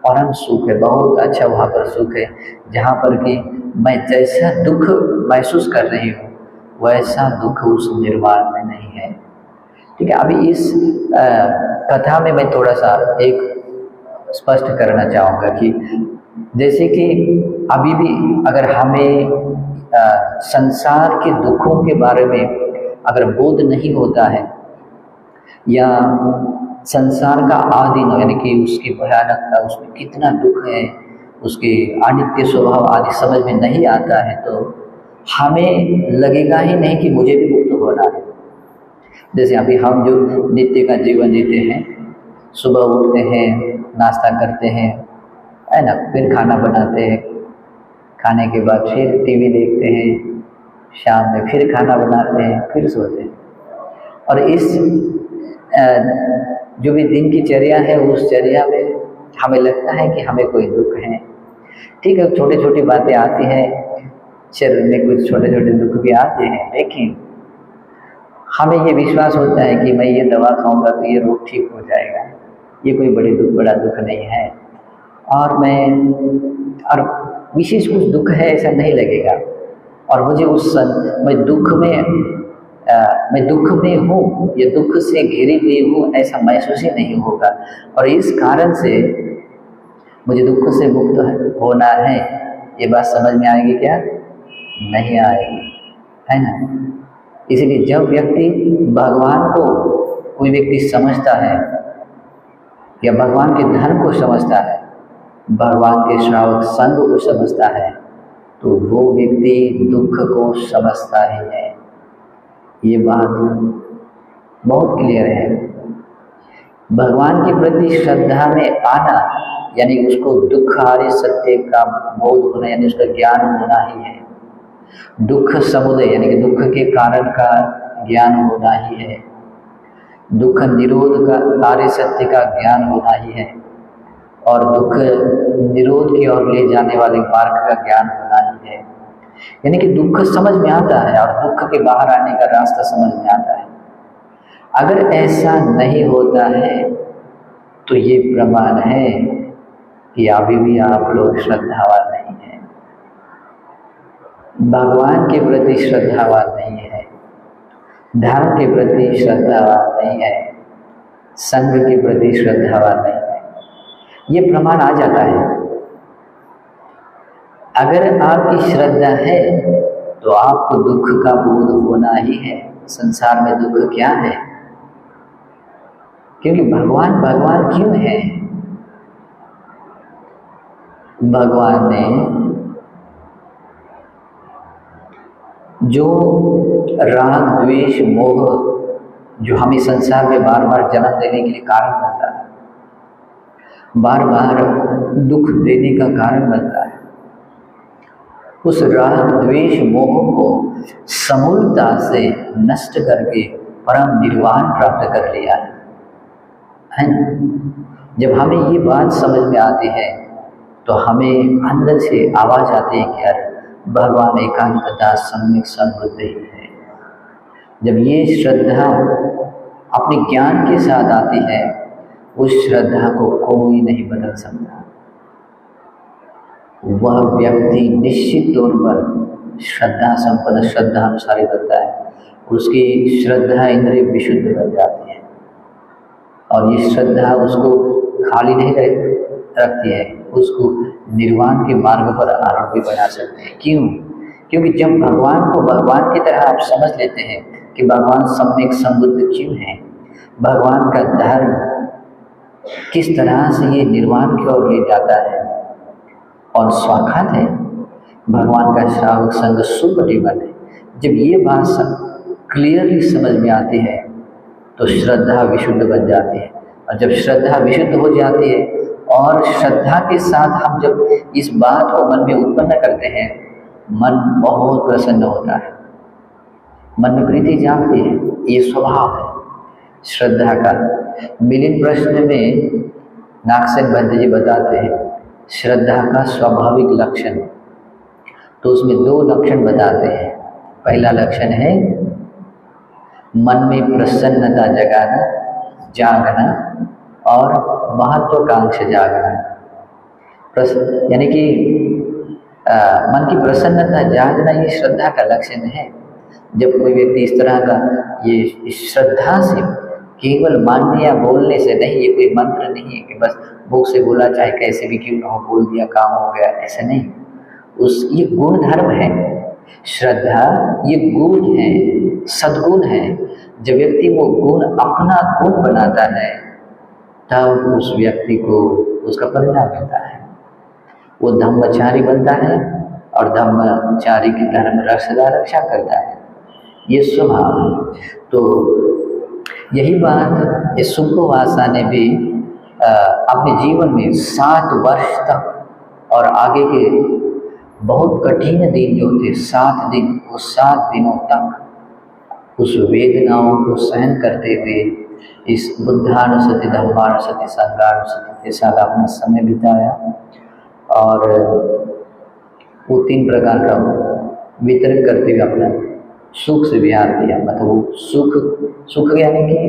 परम सुख है, बहुत अच्छा वहाँ पर सुख है, जहाँ पर कि मैं जैसा दुख महसूस कर रही हूँ, वैसा दुख उस निर्वाण में नहीं है। ठीक है, अभी इस कथा में मैं थोड़ा सा एक स्पष्ट करना चाहूँगा कि जैसे कि अभी भी अगर हमें संसार के दुखों के बारे में अगर बोध नहीं होता है, या संसार का आदि, यानी कि उसकी भयानकता, उसमें कितना दुख है, उसके अनित्य स्वभाव आदि समझ में नहीं आता है, तो हमें लगेगा ही नहीं कि मुझे भी मुक्त होना है। जैसे अभी हम जो नित्य का जीवन जीते हैं, सुबह उठते हैं, नाश्ता करते हैं, है ना, फिर खाना बनाते हैं, खाने के बाद फिर टीवी देखते हैं, शाम में फिर खाना बनाते हैं, फिर सोते हैं। और इस जो भी दिन की चर्या है, उस चर्या में हमें लगता है कि हमें कोई दुख है। ठीक है, छोटी छोटी बातें आती हैं, शरीर में कुछ छोटे छोटे दुख भी आते हैं, लेकिन हमें ये विश्वास होता है कि मैं ये दवा खाऊंगा तो ये रोग ठीक हो जाएगा, ये कोई बड़ा दुख नहीं है, और विशेष कुछ दुख है ऐसा नहीं लगेगा, और मुझे मैं दुख में हूँ, ये दुख से घिरी हुई हूँ, ऐसा महसूस ही नहीं होगा। और इस कारण से मुझे दुख से मुक्त होना है, ये बात समझ में आएगी क्या? नहीं आएगी, है ना। इसलिए जब व्यक्ति भगवान को, कोई व्यक्ति समझता है या भगवान के धर्म को समझता है, भगवान के श्रावक संग को समझता है, तो वो व्यक्ति दुख को समझता ही है। ये बात बहुत क्लियर है। भगवान के प्रति श्रद्धा में आना, यानी उसको दुखार्य सत्य का बोध होना, यानी उसका ज्ञान होना ही है। दुख समुदय, यानी कि दुख के कारण का ज्ञान होना ही है। दुख निरोध का, आर्य सत्य का ज्ञान होना ही है, और दुख निरोध की ओर ले जाने वाले मार्ग का ज्ञान होना ही है। यानी कि दुख समझ में आता है और दुख के बाहर आने का रास्ता समझ में आता है। अगर ऐसा नहीं होता है तो ये प्रमाण है कि अभी भी आप लोग श्रद्धावान नहीं हैं, भगवान के प्रति श्रद्धावान नहीं है, धर्म के प्रति श्रद्धावान नहीं है, संघ के प्रति श्रद्धावान नहीं है। ये प्रमाण आ जाता है। अगर आपकी श्रद्धा है तो आपको दुख का बोध होना ही है। संसार में दुख क्या है? क्योंकि भगवान क्यों है? भगवान ने जो राग द्वेष मोह जो हमें संसार में बार बार जन्म देने के लिए कारण बनता है, बार बार दुख देने का कारण बनता है, उस राग द्वेष मोह को समूलता से नष्ट करके परम निर्वाण प्राप्त कर लिया है ना। जब हमें ये बात समझ में आती है तो हमें अंदर से आवाज़ आती है कि यार भगवान एकांतता सम्यक समृद्धि है। जब ये श्रद्धा अपने ज्ञान के साथ आती है, उस श्रद्धा को कोई नहीं बदल सकता। वह व्यक्ति निश्चित तौर पर श्रद्धा संपन्न, श्रद्धा अनुसारी बनता है। उसकी श्रद्धा इंद्रिय विशुद्ध बन जाती है और ये श्रद्धा उसको खाली नहीं रखती है, उसको निर्वाण के मार्ग पर आरोपी बना सकते हैं। क्यों? क्योंकि जब भगवान को भगवान की तरह आप समझ लेते हैं कि भगवान सम्यक समृद्ध क्यों है, भगवान का धर्म किस तरह से ये निर्वाण की ओर ले जाता है और स्वाखात है, भगवान का श्रावक संग सुपटिबल है। जब ये बात क्लियरली समझ में आती है तो श्रद्धा विशुद्ध बन जाती है। और जब श्रद्धा विशुद्ध हो जाती है और श्रद्धा के साथ हम जब इस बात को मन में उत्पन्न करते हैं, मन बहुत प्रसन्न होता है, मन में प्रीति जागती है। ये स्वभाव है श्रद्धा का। मिलिंद प्रश्न में नागसेन भंते जी बताते हैं श्रद्धा का स्वाभाविक लक्षण, तो उसमें 2 लक्षण बताते हैं। पहला लक्षण है मन में प्रसन्नता जगाना, जागना और महत्वाकांक्षा जागना। यानी कि मन की प्रसन्नता जागना ये श्रद्धा का लक्षण है। जब कोई व्यक्ति इस तरह का ये श्रद्धा से, केवल मानने या बोलने से नहीं, ये कोई मंत्र नहीं है कि बस मुख से बोला चाहे कैसे भी क्यों ना हो, बोल दिया काम हो गया, ऐसा नहीं। ये गुण धर्म है। श्रद्धा ये गुण है, सद्गुण है। जब व्यक्ति वो गुण अपना गुण बनाता है तब उस व्यक्ति को उसका परिणाम मिलता है। वो धम्मचारी बनता है और धम्मचारी की धर्म रक्षा करता है। ये स्वभाव है। तो यही बात इस सुब्बवासा ने भी अपने जीवन में 7 वर्ष तक और आगे के बहुत कठिन दिन जो थे 7 दिन, वो 7 दिनों तक उस वेदनाओं को सहन करते हुए इस बुद्धानुसति, धम्मानुसति, संघानुसति के साथ अपना समय बिताया। और वो 3 प्रकार का वितरण करते हुए अपना सुख से विहार किया। मतलब वो सुख यानी कि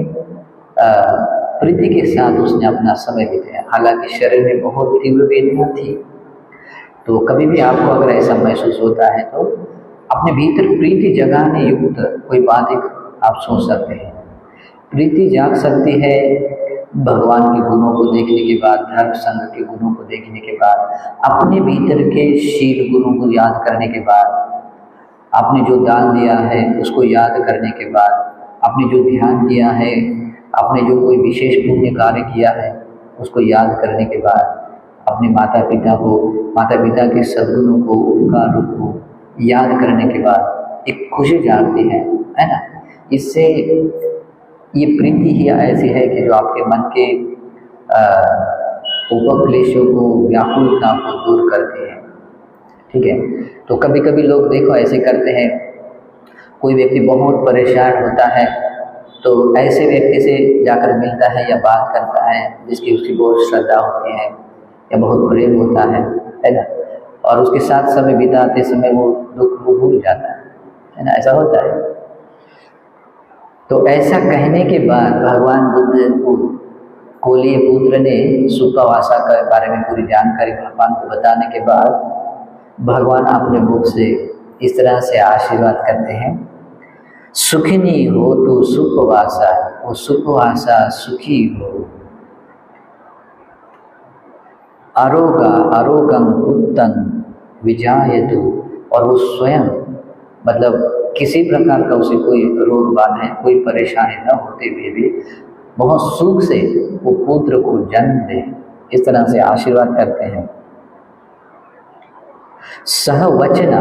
प्रीति के साथ उसने अपना समय बिताया। हालांकि शरीर में बहुत तीव्र वेदना थी, तो कभी भी आपको अगर ऐसा महसूस होता है तो अपने भीतर प्रीति जगाने युक्त कोई बात एक आप सोच सकते हैं। प्रीति जाग सकती है भगवान के गुणों को देखने के बाद, धर्म संघ के गुणों को देखने के बाद, अपने भीतर के शील गुणों को याद करने के बाद, आपने जो दान दिया है उसको याद करने के बाद, आपने जो ध्यान किया है, आपने जो कोई विशेष पुण्य कार्य किया है उसको याद करने के बाद, अपने माता पिता के सद्गुणों को, उपकारों को याद करने के बाद एक खुशी जागती है ना। इससे ये प्रीति ही ऐसी है कि जो आपके मन के उपक्लेशों को, व्याकुलता को दूर करती है। ठीक है। तो कभी कभी लोग देखो ऐसे करते हैं, कोई व्यक्ति बहुत परेशान होता है तो ऐसे व्यक्ति से जाकर मिलता है या बात करता है जिसकी उसकी बहुत श्रद्धा होती है या बहुत प्रेम होता है ना, और उसके साथ समय बिताते समय वो दुख को भूल जाता है ना। ऐसा होता है। तो ऐसा कहने के बाद भगवान बुद्ध को कोलीय पुत्र ने सुब्बवासा के बारे में पूरी जानकारी भगवान को बताने के बाद भगवान अपने मुख से इस तरह से आशीर्वाद करते हैं, सुखिनी हो तो सुब्बवासा, वो सुब्बवासा सुखी हो। आरोगम उत्तम विजायतु, और वो स्वयं मतलब किसी प्रकार का उसे कोई रोग बाधा, कोई परेशानी न होते हुए भी बहुत सुख से वो पुत्र को जन्म दे। इस तरह से आशीर्वाद करते हैं। सह वचना,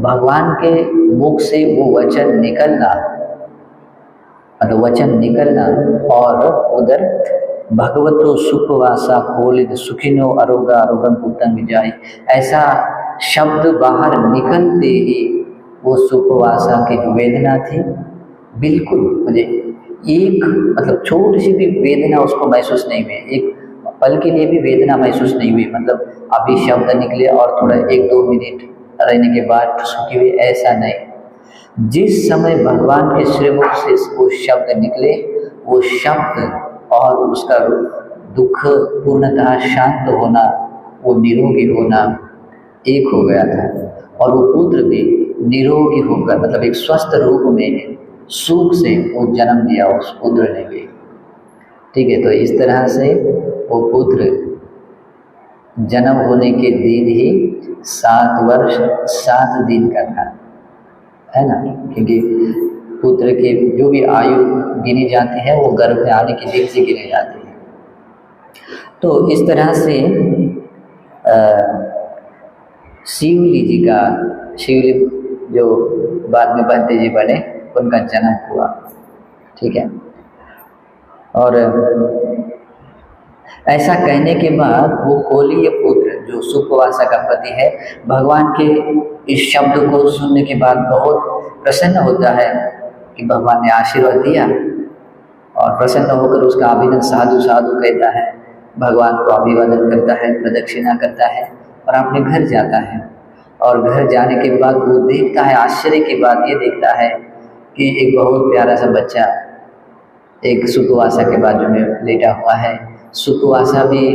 भगवान के मुख से वो वचन निकलना, मतलब वचन निकलना, और उधर भगवतो सुब्बवासा कोलिद सुखिनो आरोगम उत्तम विजाय, ऐसा शब्द बाहर निकलते ही वो सुब्बवासा की जो वेदना थी बिल्कुल मुझे एक मतलब छोटी सी भी वेदना उसको महसूस नहीं हुई, एक पल के लिए भी वेदना महसूस नहीं हुई, मतलब अभी शब्द निकले और थोड़ा 1-2 मिनट रहने के बाद सुखी हुई, ऐसा नहीं। जिस समय भगवान के श्रीमुख से वो शब्द निकले, वो शब्द और उसका दुख पूर्णतः शांत होना, वो निरोगी होना एक हो गया था। और वो पुत्र भी निरोगी होकर, मतलब एक स्वस्थ रूप में सुख से वो जन्म दिया उस पुत्र ने भी। ठीक है, तो इस तरह से वो पुत्र जन्म होने के दिन ही 7 वर्ष 7 दिन का था, है ना, क्योंकि पुत्र की जो भी आयु गिनी जाती है वो गर्भ में आने के दिन से गिनी जाती है। तो इस तरह से शिवली जी का, शिवली जो बाद में बंते जी बने, उनका जन्म हुआ। ठीक है, और ऐसा कहने के बाद वो कोलीय पुत्र जो सुपवासा का पति है, भगवान के इस शब्द को सुनने के बाद बहुत प्रसन्न होता है कि भगवान ने आशीर्वाद दिया, और प्रसन्न होकर उसका अभिनंदन साधु साधु कहता है, भगवान को अभिवादन करता है, प्रदक्षिणा करता है और अपने घर जाता है। और घर जाने के बाद वो देखता है, आश्चर्य की बात ये देखता है कि एक बहुत प्यारा सा बच्चा एक सुपवासा के बाजू में लेटा हुआ है। सुपवासा भी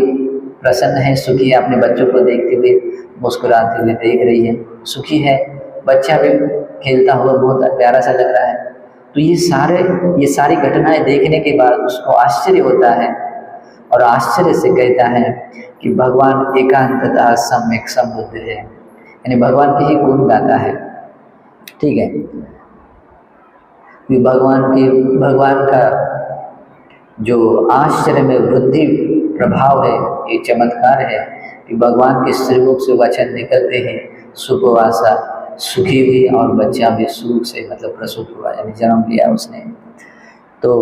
प्रसन्न है, सुखी है, अपने बच्चों को देखते हुए मुस्कुराते हुए देख रही है, सुखी है, बच्चा भी खेलता हुआ बहुत प्यारा सा लग रहा है। तो ये सारी घटनाएं देखने के बाद उसको आश्चर्य होता है, और आश्चर्य से कहता है कि भगवान एकांततः सम्यक संबुद्ध है, यानी भगवान के ही गुण गाता है। ठीक है, भगवान का जो आश्चर्य में वृद्धि प्रभाव है, ये चमत्कार है कि भगवान के श्रीमुख से वचन निकलते हैं, सुपवासा सुखी हुई और बच्चा भी सुख से मतलब प्रसूत हुआ, यानी जन्म लिया उसने। तो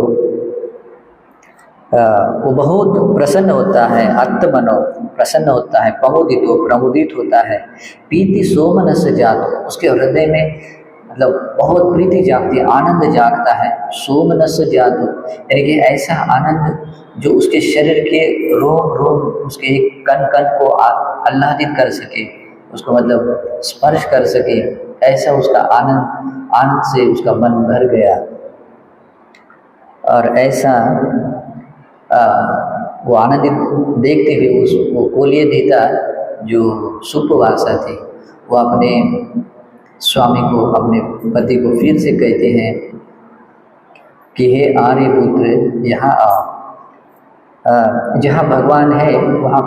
वो बहुत प्रसन्न होता है, आत्मनो प्रसन्न होता है, प्रमुदित होता है, पीति सोमनस जात, उसके हृदय में मतलब बहुत प्रीति जागती है, आनंद जागता है। सोमनस जातु यानी कि ऐसा आनंद जो उसके शरीर के रोम रोम, उसके एक कण कण को आह्लादित कर सके, उसको मतलब स्पर्श कर सके, ऐसा उसका आनंद से उसका मन भर गया। और ऐसा वो आनंदित देखते हुए वो कोलीय देवता जो सुपवासा थे, वो अपने स्वामी को, अपने पति को फिर से कहते हैं कि हे आर्यपुत्र यहाँ आओ, जहाँ भगवान है वहाँ,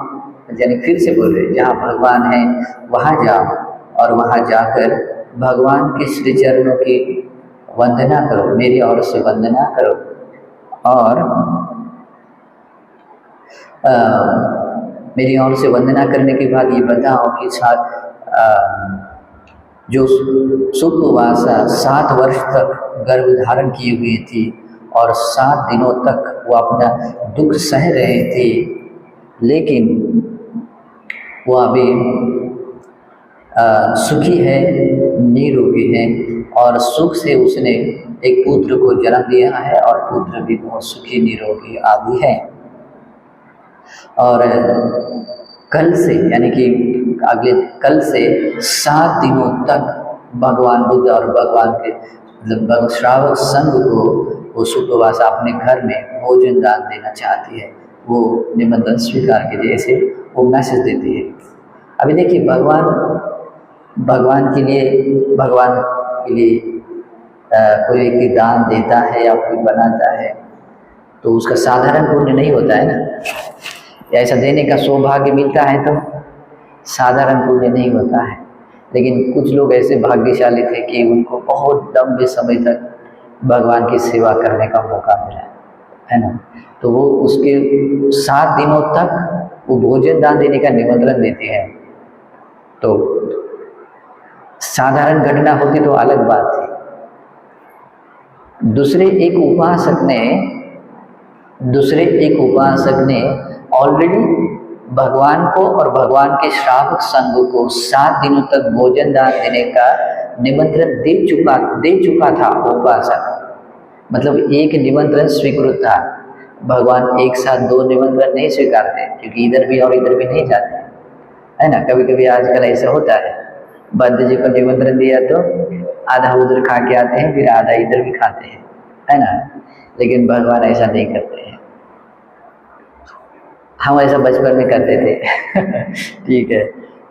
यानी फिर से बोल रहे, जहाँ भगवान है वहाँ जाओ, और वहाँ जाकर भगवान के श्री चरणों की वंदना करो, मेरी ओर से वंदना करो। और मेरी ओर से वंदना करने के बाद ये बताओ कि जो सुपवासा 7 वर्ष तक गर्भ धारण किए हुई थी और 7 दिनों तक वो अपना दुख सह रहे थे, लेकिन वो अभी सुखी है, निरोगी है, और सुख से उसने एक पुत्र को जन्म दिया है, और पुत्र भी बहुत सुखी निरोगी आदि है। और कल से, यानी कि अगले कल से 7 दिनों तक भगवान बुद्ध और भगवान के मतलब श्रावक संघ को वो सुपवासा अपने घर में भोजन दान देना चाहती है। वो निमंत्रण स्वीकार के जैसे वो मैसेज देती है। अभी देखिए, भगवान के लिए कोई व्यक्ति दान देता है या कोई बनाता है तो उसका साधारण पुण्य नहीं होता है ना, या ऐसा देने का सौभाग्य मिलता है तो साधारण पुण्य नहीं होता है। लेकिन कुछ लोग ऐसे भाग्यशाली थे कि उनको बहुत लंबे समय तक भगवान की सेवा करने का मौका मिला, है ना। तो वो उसके 7 दिनों तक वो भोजन दान देने का निमंत्रण देती है। तो साधारण घटना होती तो अलग बात थी। दूसरे एक उपासक ने ऑलरेडी भगवान को और भगवान के श्रावक संघ को 7 दिनों तक भोजन दान देने का निमंत्रण दे चुका था उपासक। मतलब एक निमंत्रण स्वीकृत था। भगवान एक साथ दो निमंत्रण नहीं स्वीकारते, क्योंकि इधर भी और इधर भी नहीं जाते, है ना। कभी कभी आजकल ऐसा होता है, बद्ध जी को निमंत्रण दिया तो आधा उधर खा के आते हैं, फिर आधा इधर भी खाते हैं, है ना। लेकिन भगवान ऐसा नहीं करते हैं। हम ऐसा बचपन में करते थे ठीक है,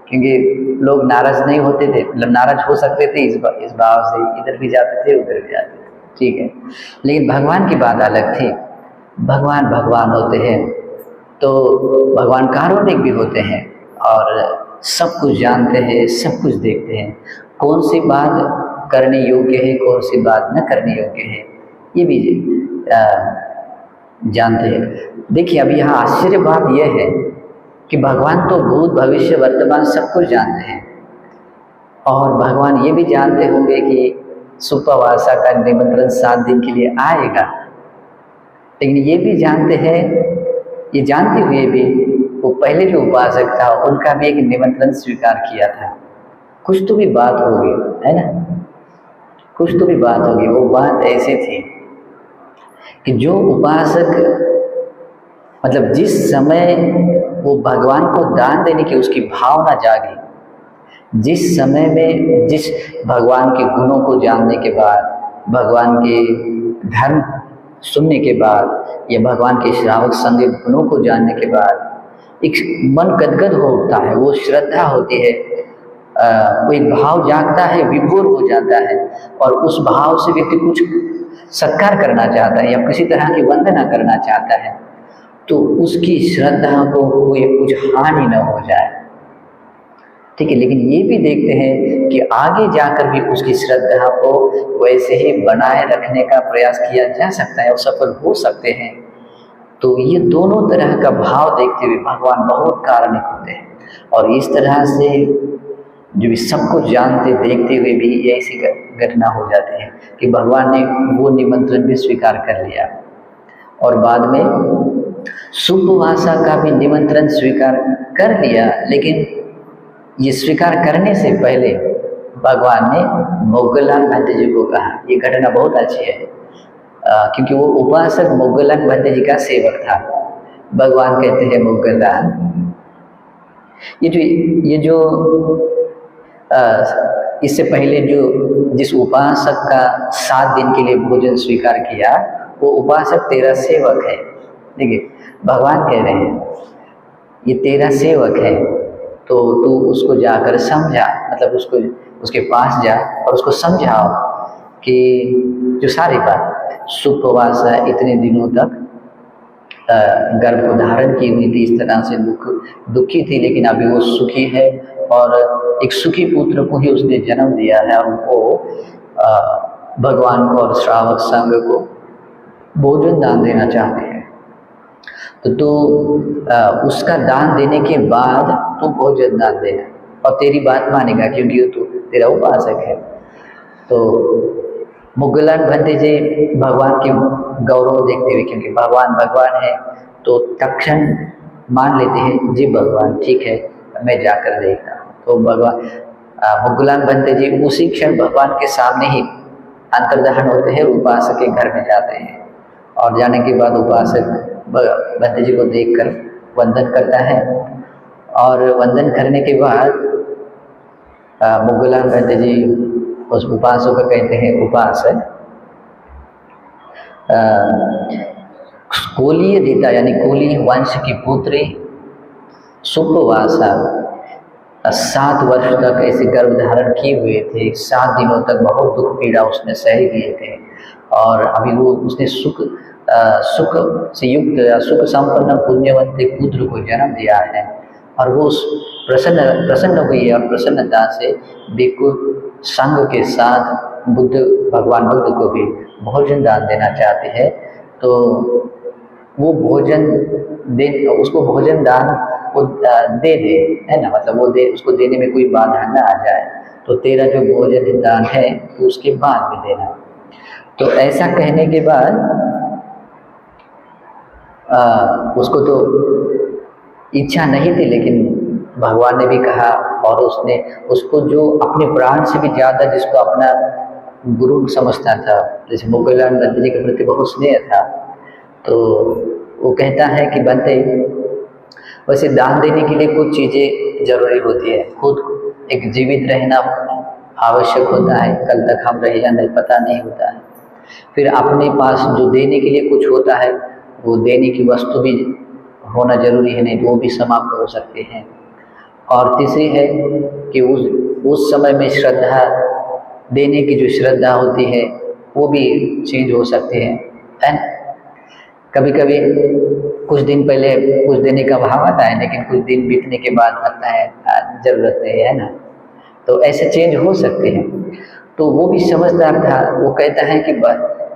क्योंकि लोग नाराज नहीं होते थे, मतलब नाराज हो सकते थे इस भाव से, इधर भी जाते थे उधर भी जाते थे, ठीक है। लेकिन भगवान की बात अलग थी। भगवान भगवान होते हैं, तो भगवान कारुणिक भी होते हैं और सब कुछ जानते हैं, सब कुछ देखते हैं। कौन सी बात करने योग्य है, कौन सी बात न करने योग्य है, ये भी जानते हैं। देखिए, अभी यहाँ आश्चर्य बात यह है कि भगवान तो भूत भविष्य वर्तमान सब कुछ जानते हैं, और भगवान ये भी जानते होंगे कि सुपवासा का निमंत्रण 7 दिन के लिए आएगा। लेकिन ये भी जानते हैं, ये जानते हुए भी वो पहले जो उपासक था उनका भी एक निमंत्रण स्वीकार किया था। कुछ तो भी बात होगी, है ना, कुछ तो भी बात होगी। वो बात ऐसी थी कि जो उपासक, मतलब जिस समय वो भगवान को दान देने की उसकी भावना जागी, जिस समय में जिस भगवान के गुणों को जानने के बाद, भगवान के धर्म सुनने के बाद, या भगवान के श्रावक संग गुणों को जानने के बाद एक मन गदगद हो उठता है, वो श्रद्धा होती है, वो एक भाव जागता है, विभोर हो जाता है, और उस भाव से व्यक्ति कुछ सत्कार करना चाहता है या किसी तरह की वंदना करना चाहता है, तो उसकी श्रद्धा को कोई कुछ हानि न हो जाए, ठीक है। लेकिन ये भी देखते हैं कि आगे जाकर भी उसकी श्रद्धा को वैसे ही बनाए रखने का प्रयास किया जा सकता है और सफल हो सकते हैं। तो ये दोनों तरह का भाव देखते हुए भगवान बहुत कारुणिक होते हैं, और इस तरह से जो भी सब कुछ जानते देखते हुए भी ऐसी घटना हो जाती है कि भगवान ने वो निमंत्रण भी स्वीकार कर लिया, और बाद में सुपवासा का भी निमंत्रण स्वीकार कर लिया। लेकिन ये स्वीकार करने से पहले भगवान ने मोग्गलान भट्ट जी को कहा। ये घटना बहुत अच्छी है, क्योंकि वो उपासक मोग्गलान भट्ट जी का सेवक था। भगवान कहते हैं, मोग्गलान, ये जो इससे पहले जो जिस उपासक का 7 दिन के लिए भोजन स्वीकार किया, वो उपासक तेरा सेवक है। देखिए, भगवान कह रहे हैं ये तेरा सेवक है, तो तू उसको जाकर समझा, मतलब उसको उसके पास जा और उसको समझाओ कि जो सारी बात सुपवासा इतने दिनों तक गर्भ को धारण की हुई थी, इस तरह से दुखी थी, लेकिन अभी वो सुखी है, और एक सुखी पुत्र को ही उसने जन्म दिया है, और वो भगवान को और श्रावक संघ को भोजन दान देना चाहते हैं। तो उसका दान देने के बाद तू भोजन दान देना, और तेरी बात मानेगा, क्योंकि वो तेरा उपासक है। तो मोग्गलान भट्ट जी भगवान के गौरव देखते हुए, क्योंकि भगवान भगवान है, तो तक्षण मान लेते हैं, जी भगवान ठीक है, मैं जाकर देखता हूँ। तो भगवान मोग्गलान भट्ट जी उसी क्षण भगवान के सामने ही अंतर्धान होते हैं, उपासक के घर में जाते हैं, और जाने के बाद उपासक भट्ट जी को देखकर वंदन करता है, और वंदन करने के बाद मोग्गलान भट्ट जी उस उपासक को कहते हैं, उपासक कोलीय दीता, यानी कोलीय वंश की पुत्री सुपवासा 7 वर्ष तक ऐसे गर्भ धारण किए हुए थे। 7 दिनों तक बहुत दुख पीड़ा उसने सह लिए थे, और अभी वो उसने सुख से युक्त या सुख संपन्न पुण्यवंत पुत्र को जन्म दिया है, और वो प्रसन्न हुई है, और प्रसन्नता से बिल्कुल संघ के साथ भगवान बुद्ध को भी भोजन दान देना चाहते हैं। तो वो उसको भोजन दान वो दे, है ना, मतलब वो उसको देने में कोई बाधा न आ जाए। तो तेरा जो भोजन दान है तो उसके बाद में देना। तो ऐसा कहने के बाद उसको तो इच्छा नहीं थी, लेकिन भगवान ने भी कहा, और उसको जो अपने प्राण से भी ज़्यादा जिसको अपना गुरु समझता था, जैसे मोगलान बंते जी के प्रति बहुत स्नेह था, तो वो कहता है कि बंते, वैसे दान देने के लिए कुछ चीज़ें जरूरी होती है, खुद एक जीवित रहना आवश्यक होता है, कल तक हम रहे या नहीं पता नहीं होता है। फिर अपने पास जो देने के लिए कुछ होता है, वो देने की वस्तु भी होना जरूरी है, नहीं तो वो भी समाप्त हो सकते हैं। और तीसरी है कि उस समय में श्रद्धा, देने की जो श्रद्धा होती है वो भी चेंज हो सकती है। कभी कभी कुछ दिन पहले कुछ देने का भाव आता है, लेकिन कुछ दिन बीतने के बाद लगता है जरूरत नहीं है ना, तो ऐसे चेंज हो सकते हैं। तो वो भी समझदार था, वो कहता है कि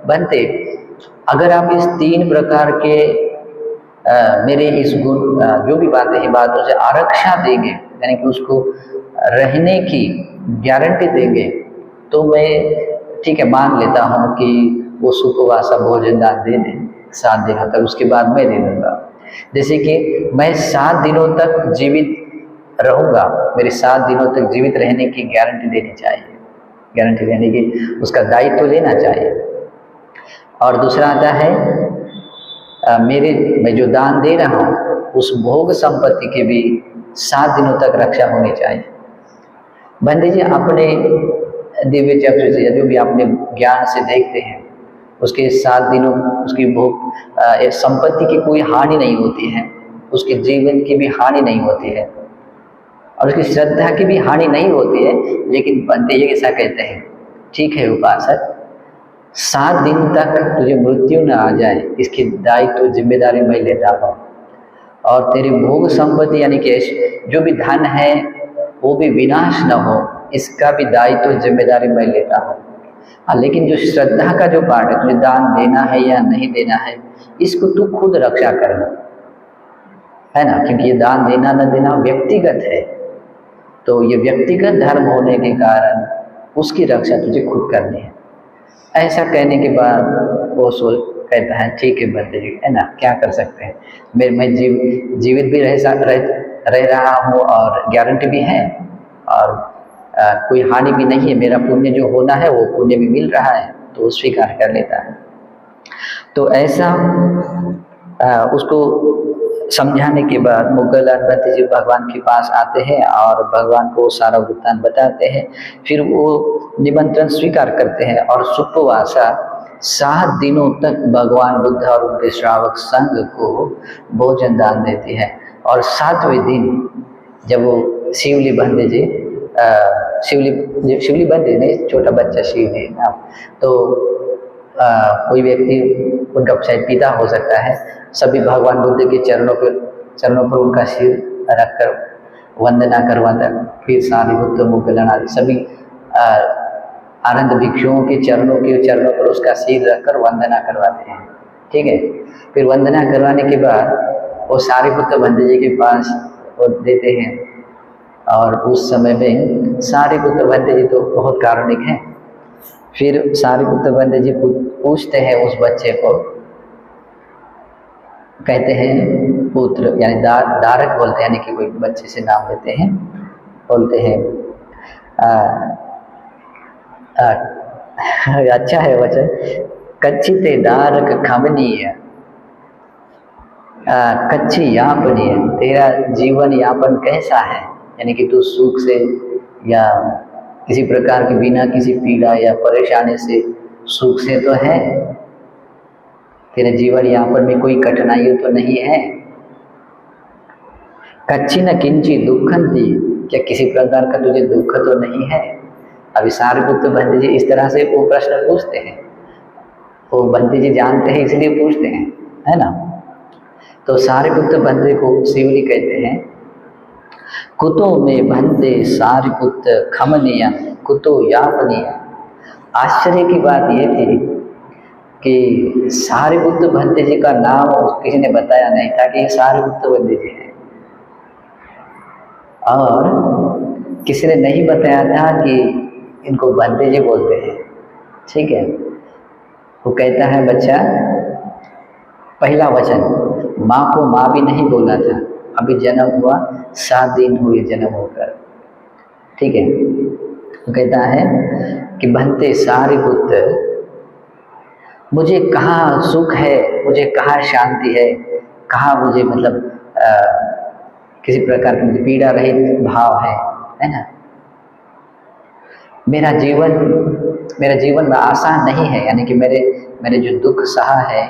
बनते, अगर आप इस 3 प्रकार के मेरे इस गुण जो भी बातें हैं बातों से आरक्षा देंगे, यानी कि उसको रहने की गारंटी देंगे, तो मैं ठीक है मान लेता हूँ कि वो सुपवासा भोजन दान दे दें 7 दिनों तक, उसके बाद मैं दे दूँगा। जैसे कि मैं 7 दिनों तक जीवित रहूँगा, मेरे 7 दिनों तक जीवित रहने की गारंटी देनी चाहिए, गारंटी देने की उसका दायित्व लेना चाहिए। और दूसरा आता है मैं जो दान दे रहा हूँ उस भोग संपत्ति की भी 7 दिनों तक रक्षा होनी चाहिए। बंदे जी अपने दिव्य चक्षु से जो भी अपने ज्ञान से देखते हैं, उसके 7 दिनों उसकी भोग संपत्ति की कोई हानि नहीं होती है, उसके जीवन की भी हानि नहीं होती है, और उसकी श्रद्धा की भी हानि नहीं होती है। लेकिन बंदे ये ऐसा कहते हैं, ठीक है उपासक, 7 दिन तक तुझे मृत्यु न आ जाए इसकी दायित्व जिम्मेदारी मैं लेता हूँ, और तेरी भोग संपत्ति यानी कि जो भी धन है वो भी विनाश न हो, इसका भी दायित्व जिम्मेदारी मैं लेता हूँ। लेकिन जो श्रद्धा का जो पार्ट है, तुझे दान देना है या नहीं देना है, इसको तू खुद रक्षा करना है ना, क्योंकि ये दान देना न देना व्यक्तिगत है, तो ये व्यक्तिगत धर्म होने के कारण उसकी रक्षा तुझे खुद करनी है। ऐसा कहने के बाद वो कहता है ठीक है बंदे जी, है ना, क्या कर सकते हैं, मैं जीवित भी रह रहा हूँ और गारंटी भी है, और कोई हानि भी नहीं है, मेरा पुण्य जो होना है वो पुण्य भी मिल रहा है, तो स्वीकार कर लेता है। तो ऐसा उसको समझाने के बाद मोगलान बंते जी भगवान के पास आते हैं और भगवान को सारा वृत्तांत बताते हैं। फिर वो निमंत्रण स्वीकार करते हैं और सुपवासा 7 दिनों तक भगवान बुद्ध और उनके श्रावक संघ को भोजन दान देती है। और 7वें दिन जब वो शिवली बंते जी शिवली बंते नहीं, छोटा बच्चा शिवली ना, तो कोई व्यक्ति उनका शायद पिता हो सकता है, सभी भगवान बुद्ध के चरणों पर उनका सिर रखकर वंदना करवाता। फिर सारिपुत्र मोगलान आदि सभी आनंद भिक्षुओं के चरणों पर उसका सिर रखकर वंदना करवाते हैं। ठीक है, फिर वंदना करवाने के बाद वो सारिपुत्र बंते जी के पास वो देते हैं, और उस समय में सारिपुत्र बंते जी तो बहुत कारुणिक हैं। फिर सारिपुत्र बंते जी पूछते हैं उस बच्चे को, कहते हैं पुत्र यानी दारक बोलते हैं, यानी कि कोई बच्चे से नाम लेते हैं, बोलते हैं अच्छा है वचन, कच्ची ते दारक खमनीय कच्ची यापनीय, तेरा जीवन यापन कैसा है, यानी कि तू सुख से या किसी प्रकार की बिना किसी पीड़ा या परेशानी से सुख से तो है, तेरे जीवन यापन में कोई कठिनाई तो नहीं है। कच्ची न किंची दुखंती, क्या किसी प्रकार का तुझे दुख तो नहीं है। अभी सारिपुत्र बंते जी इस तरह से वो प्रश्न पूछते हैं, वो बंते जी जानते हैं इसलिए पूछते हैं, है ना। तो सारिपुत्र बंते को शिवली कहते हैं, कुतो में बंते सारिपुत्र खमनीय कुतो यापनीय। आश्चर्य की बात ये थी कि सारिपुत्र बंते जी का नाम किसी ने बताया नहीं था कि ये सारिपुत्र बंते जी हैं, और किसी ने नहीं बताया था कि इनको बंते जी बोलते हैं। ठीक है, वो कहता है बच्चा, पहला वचन, माँ को माँ भी नहीं बोला था, अभी जन्म हुआ 7 दिन हुए जन्म होकर। ठीक है, वो कहता है कि भंते सारिपुत्र, मुझे कहाँ सुख है, मुझे कहाँ शांति है, कहाँ मुझे मतलब किसी प्रकार की मुझे पीड़ा रहित भाव है ना। मेरा जीवन में आसान नहीं है, यानी कि मेरे जो दुख सहा है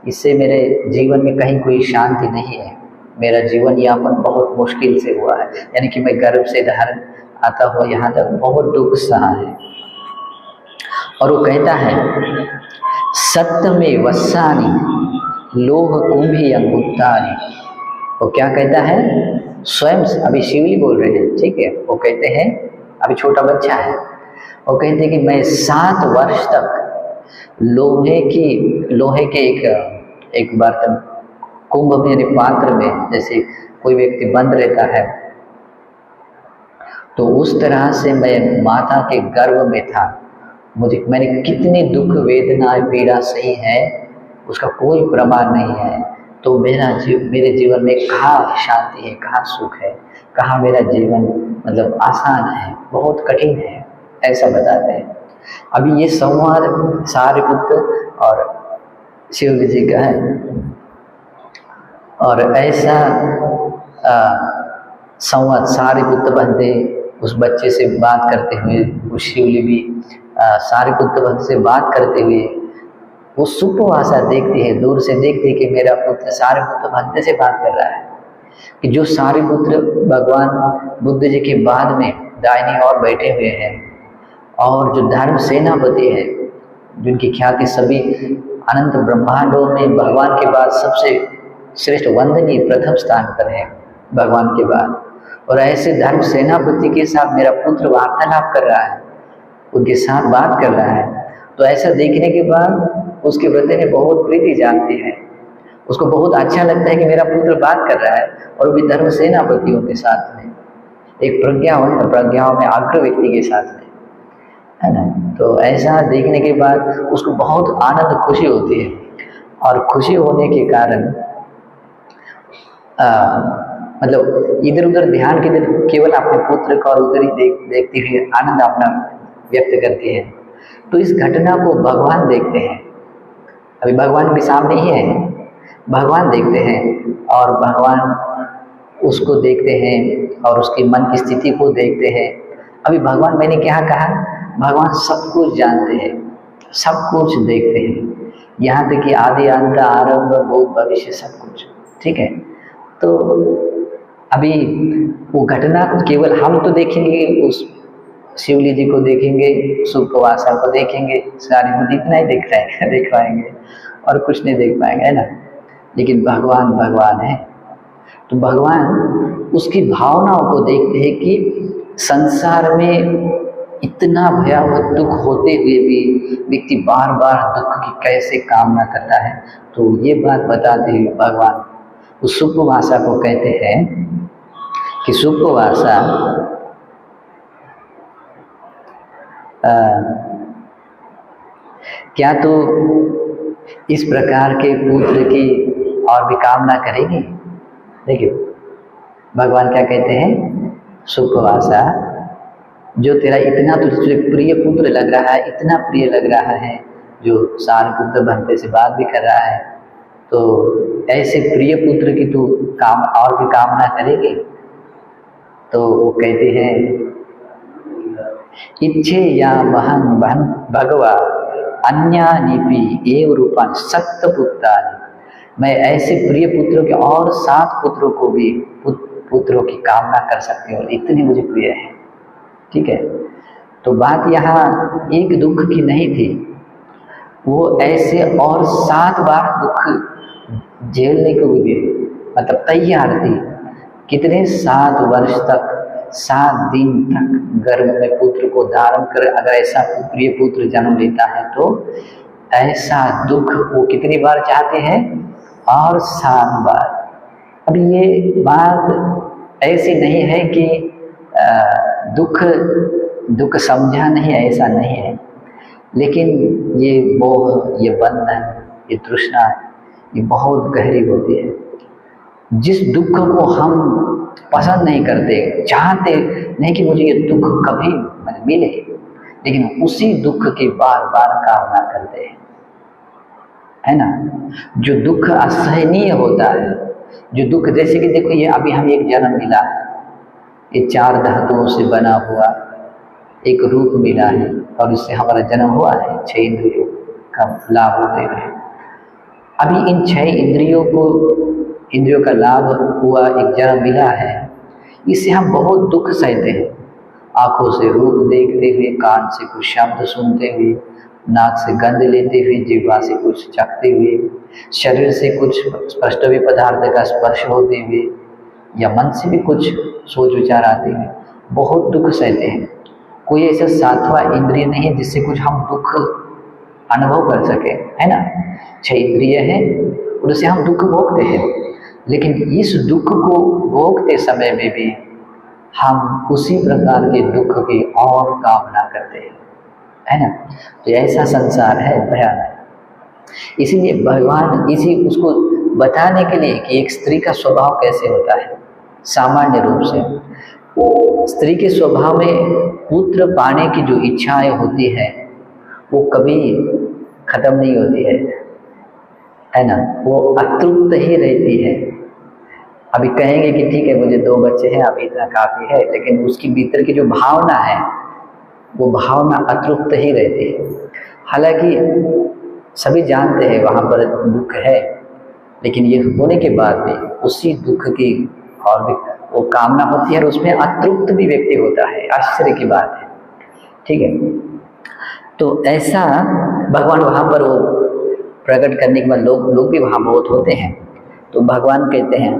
इससे मेरे जीवन में कहीं कोई शांति नहीं है। मेरा जीवन यापन बहुत मुश्किल से हुआ है, यानी कि मैं गर्भ से धारण आता हुआ यहाँ तक बहुत दुख सहा है। और वो कहता है सत्य में वस्सानी लोह कुंभी अंगुत्तानी। वो क्या कहता है, स्वयं अभी शिवली बोल रहे हैं, ठीक है। वो कहते हैं, अभी छोटा बच्चा है, वो कहते हैं कि मैं 7 वर्ष तक लोहे के एक बर्तन कुंभ में यानी पात्र में, जैसे कोई व्यक्ति बंद रहता है तो उस तरह से मैं माता के गर्भ में था। मैंने कितनी दुख वेदना पीड़ा सही है उसका कोई प्रमाण नहीं है। तो मेरे जीवन में कहाँ शांति है, कहाँ सुख है, कहाँ मेरा जीवन मतलब आसान है, बहुत कठिन है, ऐसा बताते हैं। अभी ये संवाद सारिपुत्र और शिव जी का है। और ऐसा संवाद सारिपुत्र बनते उस बच्चे से बात करते हुए, उस शिवली भी सारिपुत्र बंधु से बात करते हुए वो सुपवासा देखती है, दूर से देखती है कि मेरा पुत्र सारिपुत्र बंधु से बात कर रहा है। कि जो सारिपुत्र भगवान बुद्ध जी के बाद में दाहिनी ओर बैठे हुए हैं और जो धर्म सेनापति है, जिनकी ख्याति सभी अनंत ब्रह्मांडों में भगवान के बाद सबसे श्रेष्ठ वंदनीय प्रथम स्थान पर है भगवान के बाद। और ऐसे धर्म सेनापति के साथ मेरा पुत्र वार्तालाप कर रहा है, उनके साथ बात कर रहा है। तो ऐसा देखने के बाद उसके हृदय में बहुत प्रीति जागती है, उसको बहुत अच्छा लगता है कि मेरा पुत्र बात कर रहा है और भी धर्म सेनापतियों के साथ में, एक प्रज्ञाओं में अग्र व्यक्ति के साथ में, है ना। तो ऐसा देखने के बाद उसको बहुत आनंद खुशी होती है। और खुशी होने के कारण मतलब इधर उधर ध्यान के केवल अपने पुत्र का और उधर ही देखते हुए आनंद अपना व्यक्त करती है। तो इस घटना को भगवान देखते हैं, अभी भगवान भी सामने ही है, भगवान देखते हैं और भगवान उसको देखते हैं और उसके मन की स्थिति को देखते हैं। अभी भगवान, मैंने क्या कहा, भगवान सब कुछ जानते हैं, सब कुछ देखते हैं, यहाँ तक कि आदि अंत आरंभ भूत भविष्य सब कुछ, ठीक है। तो अभी वो घटना केवल हम तो देखेंगे, उस शिवली जी को देखेंगे, सुपवासा को देखेंगे, सारी बुद्धि इतना ही देख पाएंगे और कुछ नहीं देख पाएंगे, है ना। लेकिन भगवान भगवान है, तो भगवान उसकी भावनाओं को देखते हैं कि संसार में इतना भयावह दुख होते हुए भी व्यक्ति बार बार दुख की कैसे कामना करता है। तो ये बात बताते हुए भगवान उस सुपवासा को कहते हैं कि सुपवासा क्या तो इस प्रकार के पुत्र की और भी कामना करेगी। देखिए भगवान क्या कहते हैं, सुपवासा जो तेरा इतना तुझे प्रिय पुत्र लग रहा है, इतना प्रिय लग रहा है, जो सारिपुत्र बनते से बात भी कर रहा है, तो ऐसे प्रिय पुत्र की तू काम और भी कामना करेगी। तो वो कहते हैं इच्छे या महन भगवा अन्यानिपि एव रूपान सप्तपुत्रानि। मैं ऐसे प्रिय पुत्रों के और 7 पुत्रों को भी पुत्रों की कामना कर सकती हूँ, इतनी मुझे प्रिय है, ठीक है। तो बात यहाँ एक दुख की नहीं थी, वो ऐसे और 7 बार दुख झेलने को भी मतलब तैयार थी। कितने 7 वर्ष तक, 7 दिन तक गर्भ में पुत्र को धारण कर अगर ऐसा प्रिय पुत्र जन्म लेता है तो ऐसा दुख वो कितनी बार चाहते हैं, और 7 बार। अब ये बात ऐसी नहीं है कि दुख समझा नहीं, ऐसा नहीं है, लेकिन ये मोह, ये बंधन, ये तृष्णा, ये बहुत गहरी होती है। जिस दुख को हम पसंद नहीं करते, चाहते नहीं कि मुझे ये दुख कभी हमें मिले, लेकिन उसी दुख की बार बार कामना करते हैं, है ना। जो दुख असहनीय होता है, जो दुख, जैसे कि देखो ये अभी हमें एक जन्म मिला है, ये 4 धातुओं से बना हुआ एक रूप मिला है और इससे हमारा जन्म हुआ है 6 इंद्रियों का लाभ होते हुए। अभी इन 6 इंद्रियों का लाभ हुआ, एक जन्म मिला है, इससे हम बहुत दुख सहते हैं। आंखों से रूप देखते हुए, कान से कुछ शब्द सुनते हुए, नाक से गंध लेते हुए, जिह्वा से कुछ चखते हुए, शरीर से कुछ स्पर्शव्य पदार्थ का स्पर्श होते हुए, या मन से भी कुछ सोच विचार आते हैं, बहुत दुख सहते हैं। कोई ऐसा 7वां इंद्रिय नहीं है जिससे कुछ हम दुख अनुभव कर सके, है ना। 6 इंद्रिय हैं, उनसे हम दुख भोगते हैं, लेकिन इस दुख को भोगते समय में भी हम उसी प्रकार के दुख की और कामना करते हैं, है ना। तो ऐसा संसार है भयानक। इसीलिए भगवान उसको बताने के लिए कि एक स्त्री का स्वभाव कैसे होता है। सामान्य रूप से स्त्री के स्वभाव में पुत्र पाने की जो इच्छाएं होती है वो कभी खत्म नहीं होती है ना, वो अतृप्त ही रहती है। अभी कहेंगे कि ठीक है मुझे 2 बच्चे हैं, अभी इतना काफ़ी है, लेकिन उसकी भीतर की जो भावना है वो भावना अतृप्त ही रहती है। हालांकि सभी जानते हैं वहाँ पर दुख है, लेकिन ये होने के बाद भी उसी दुख की और भी वो कामना होती है और उसमें अतृप्त भी व्यक्ति होता है। आश्चर्य की बात है, ठीक है। तो ऐसा भगवान वहाँ पर वो प्रकट करने के बाद लोग भी वहाँ बहुत होते हैं। तो भगवान कहते हैं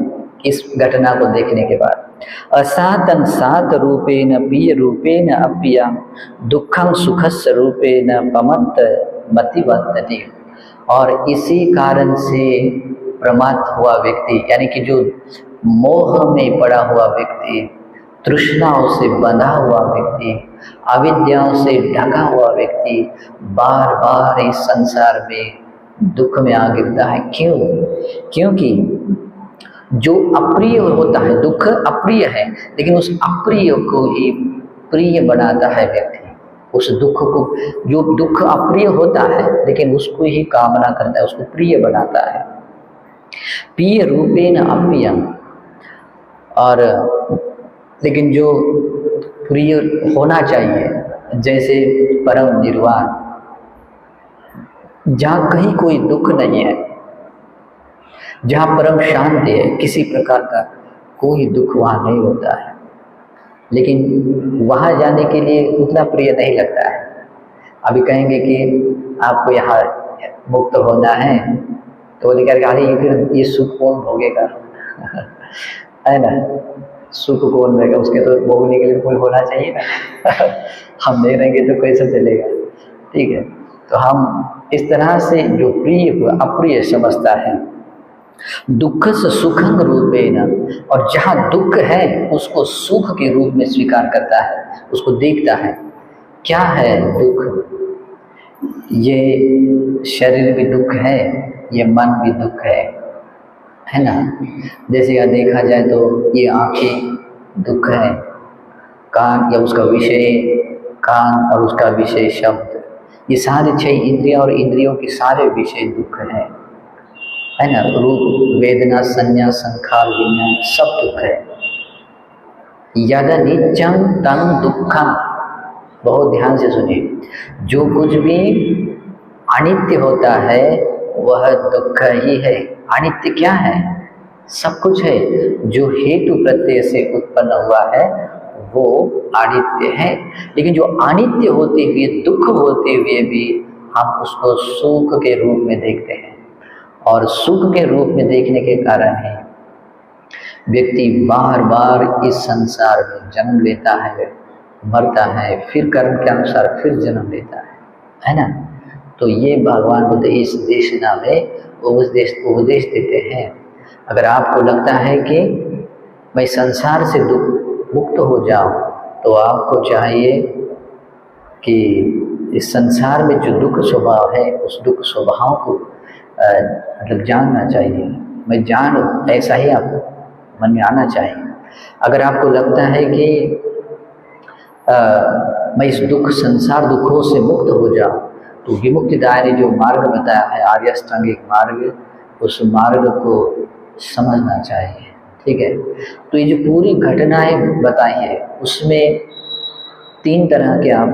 इस घटना को देखने के बाद, असातं सात रूपेण प्रिय रूपेण अप्रिया दुखं सुखस्य रूपेण पमत्त मतिवत्तति। और इसी कारण से प्रमाद हुआ व्यक्ति, यानी कि जो मोह में पड़ा हुआ व्यक्ति, तृष्णाओं से बंधा हुआ व्यक्ति, अविद्याओं से ढका हुआ व्यक्ति बार बार इस संसार में दुख में आ गिरता है। क्यों? क्योंकि जो अप्रिय होता है, दुख अप्रिय है, लेकिन उस अप्रिय को ही प्रिय बनाता है व्यक्ति। उस दुख को, जो दुख अप्रिय होता है लेकिन उसको ही कामना करता है, उसको प्रिय बनाता है। प्रिय रूपेण अप्रियम, और लेकिन जो प्रिय होना चाहिए, जैसे परम निर्वाण, जहाँ कहीं कोई दुख नहीं है, जहाँ परम शांति है, किसी प्रकार का कोई दुख वहाँ नहीं होता है, लेकिन वहाँ जाने के लिए उतना प्रिय नहीं लगता है। अभी कहेंगे कि आपको यहाँ मुक्त होना है, तो लेकर अरे फिर ये सुख कौन भोगेगा है ना, सुख कौन रहेगा, उसके तो भोगने के लिए कोई होना चाहिए ना हम नहीं रहेंगे तो कैसे चलेगा, ठीक है। तो हम इस तरह से जो प्रिय को अप्रिय समझता है, दुख से सुखं रूपेण, और जहाँ दुख है उसको सुख के रूप में स्वीकार करता है, उसको देखता है। क्या है दुख? ये शरीर भी दुख है, ये मन भी दुख है ना। जैसे यहाँ देखा जाए तो ये आँखें दुख है, कान या उसका विषय कान और उसका विषय शब्द, ये सारे 6 इंद्रियां और इंद्रियों के सारे विषय दुख है ना। रूप वेदना संज्ञा संखार विज्ञान सब दुख है। यद नित्यं तं दुखम, बहुत ध्यान से सुनिए, जो कुछ भी अनित्य होता है वह दुख ही है। अनित्य क्या है? सब कुछ है। जो हेतु प्रत्यय से उत्पन्न हुआ है वो अनित्य है, लेकिन जो अनित्य होते हुए, दुख होते हुए भी हम उसको सुख के रूप में देखते हैं, और सुख के रूप में देखने के कारण ही व्यक्ति बार बार इस संसार में जन्म लेता है, मरता है, फिर कर्म के अनुसार फिर जन्म लेता है ना। तो ये भगवान बुद्ध इस देशना में उपदेश देते हैं। अगर आपको लगता है कि मैं संसार से मुक्त हो जाऊं, तो आपको चाहिए कि इस संसार में जो दुख स्वभाव है उस दुख स्वभाव को मतलब जानना चाहिए। मैं जानूं, ऐसा ही आपको मन में आना चाहिए। अगर आपको लगता है कि मैं इस दुख संसार दुखों से मुक्त हो जाऊं, तो विमुक्तिदायी जो मार्ग बताया है आर्याष्टांगिक मार्ग, उस मार्ग को समझना चाहिए। ठीक है, तो ये जो पूरी घटनाएं बताई है उसमें तीन तरह के आप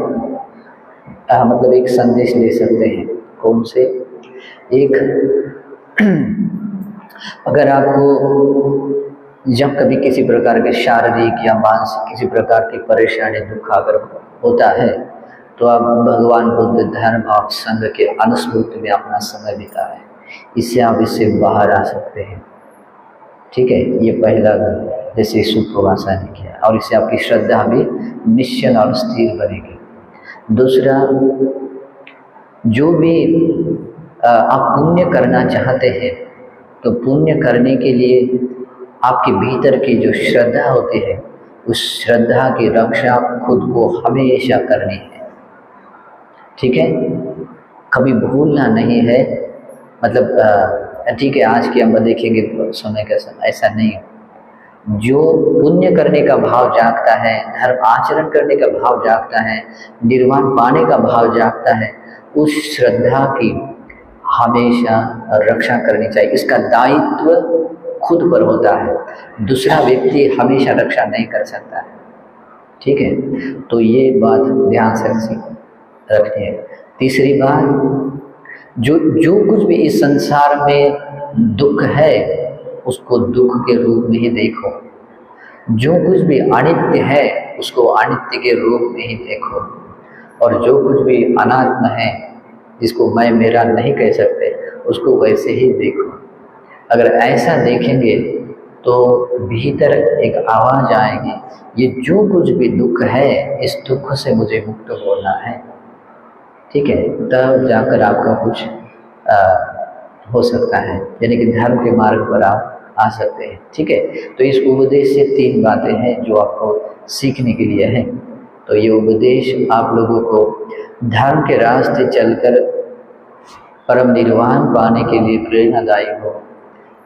मतलब एक संदेश ले सकते हैं। कौन से? एक, अगर आपको जब कभी किसी प्रकार के शारीरिक या मानसिक किसी प्रकार की परेशानी दुख अगर होता है, तो आप भगवान बुद्ध धर्म और संघ के अनुस्मृति में अपना समय बिताएं, इससे आप इससे बाहर आ सकते हैं। ठीक है, ये पहला जैसे सुप्रभाषा ने किया, और इससे आपकी श्रद्धा भी निश्चल और स्थिर बनेगी। दूसरा, जो भी आप पुण्य करना चाहते हैं, तो पुण्य करने के लिए आपके भीतर की जो श्रद्धा होती है, उस श्रद्धा की रक्षा खुद को हमेशा करनी है। ठीक है, कभी भूलना नहीं है। मतलब ठीक है, आज की हम देखेंगे तो समय का समय ऐसा नहीं है। जो पुण्य करने का भाव जागता है, धर्म आचरण करने का भाव जागता है, निर्वाण पाने का भाव जागता है, उस श्रद्धा की हमेशा रक्षा करनी चाहिए। इसका दायित्व खुद पर होता है, दूसरा व्यक्ति हमेशा रक्षा नहीं कर सकता है। ठीक है, तो ये बात ध्यान से रखनी है। तीसरी बात, जो जो कुछ भी इस संसार में दुख है उसको दुख के रूप में ही देखो, जो कुछ भी अनित्य है उसको अनित्य के रूप में ही देखो, और जो कुछ भी अनात्म है जिसको मैं मेरा नहीं कह सकते उसको वैसे ही देखो। अगर ऐसा देखेंगे तो भीतर एक आवाज़ आएगी, ये जो कुछ भी दुख है इस दुख से मुझे मुक्त होना है। ठीक है, तब जाकर आपका कुछ हो सकता है, यानी कि धर्म के मार्ग पर आप आ सकते हैं। ठीक है, तो इस उपदेश से तीन बातें हैं जो आपको सीखने के लिए हैं। तो ये उपदेश आप लोगों को धर्म के रास्ते चलकर परम निर्वाण पाने के लिए प्रेरणादायी हो,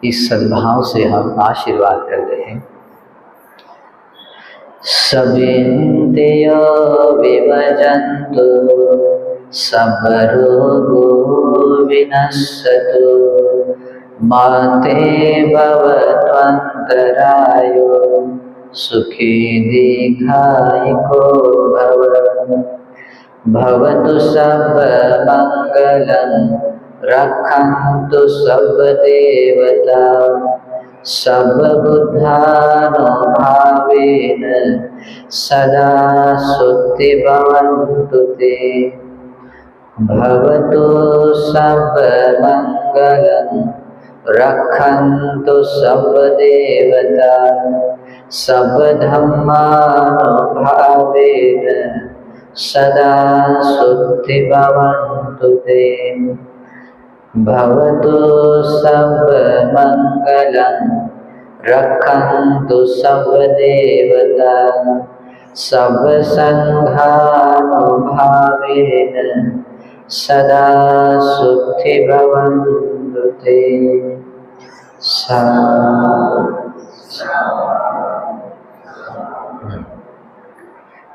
इस सद्भाव से हम आशीर्वाद करते हैं। सविन्द्रिय विभजन्तु सब रोगो विनश्यतु, माते भवत्वन्तरायो सुखी दीर्घायिको भव। भवतु सब मंगलं, रक्षन्तु सब देवता, सब बुद्धानुभावेन सदा शुद्धि भवन्तु ते। भवतु सब मंगलं, रक्षन्तु सब देवता, सब धम्मानुभावेन सदा शुद्धि भवन्तु ते। भवतु सब मंगलं, रक्षन्तु सब देवता, सब संघानुभावेन सदा शुद्धि भवन्तु ते।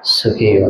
सुखी हो।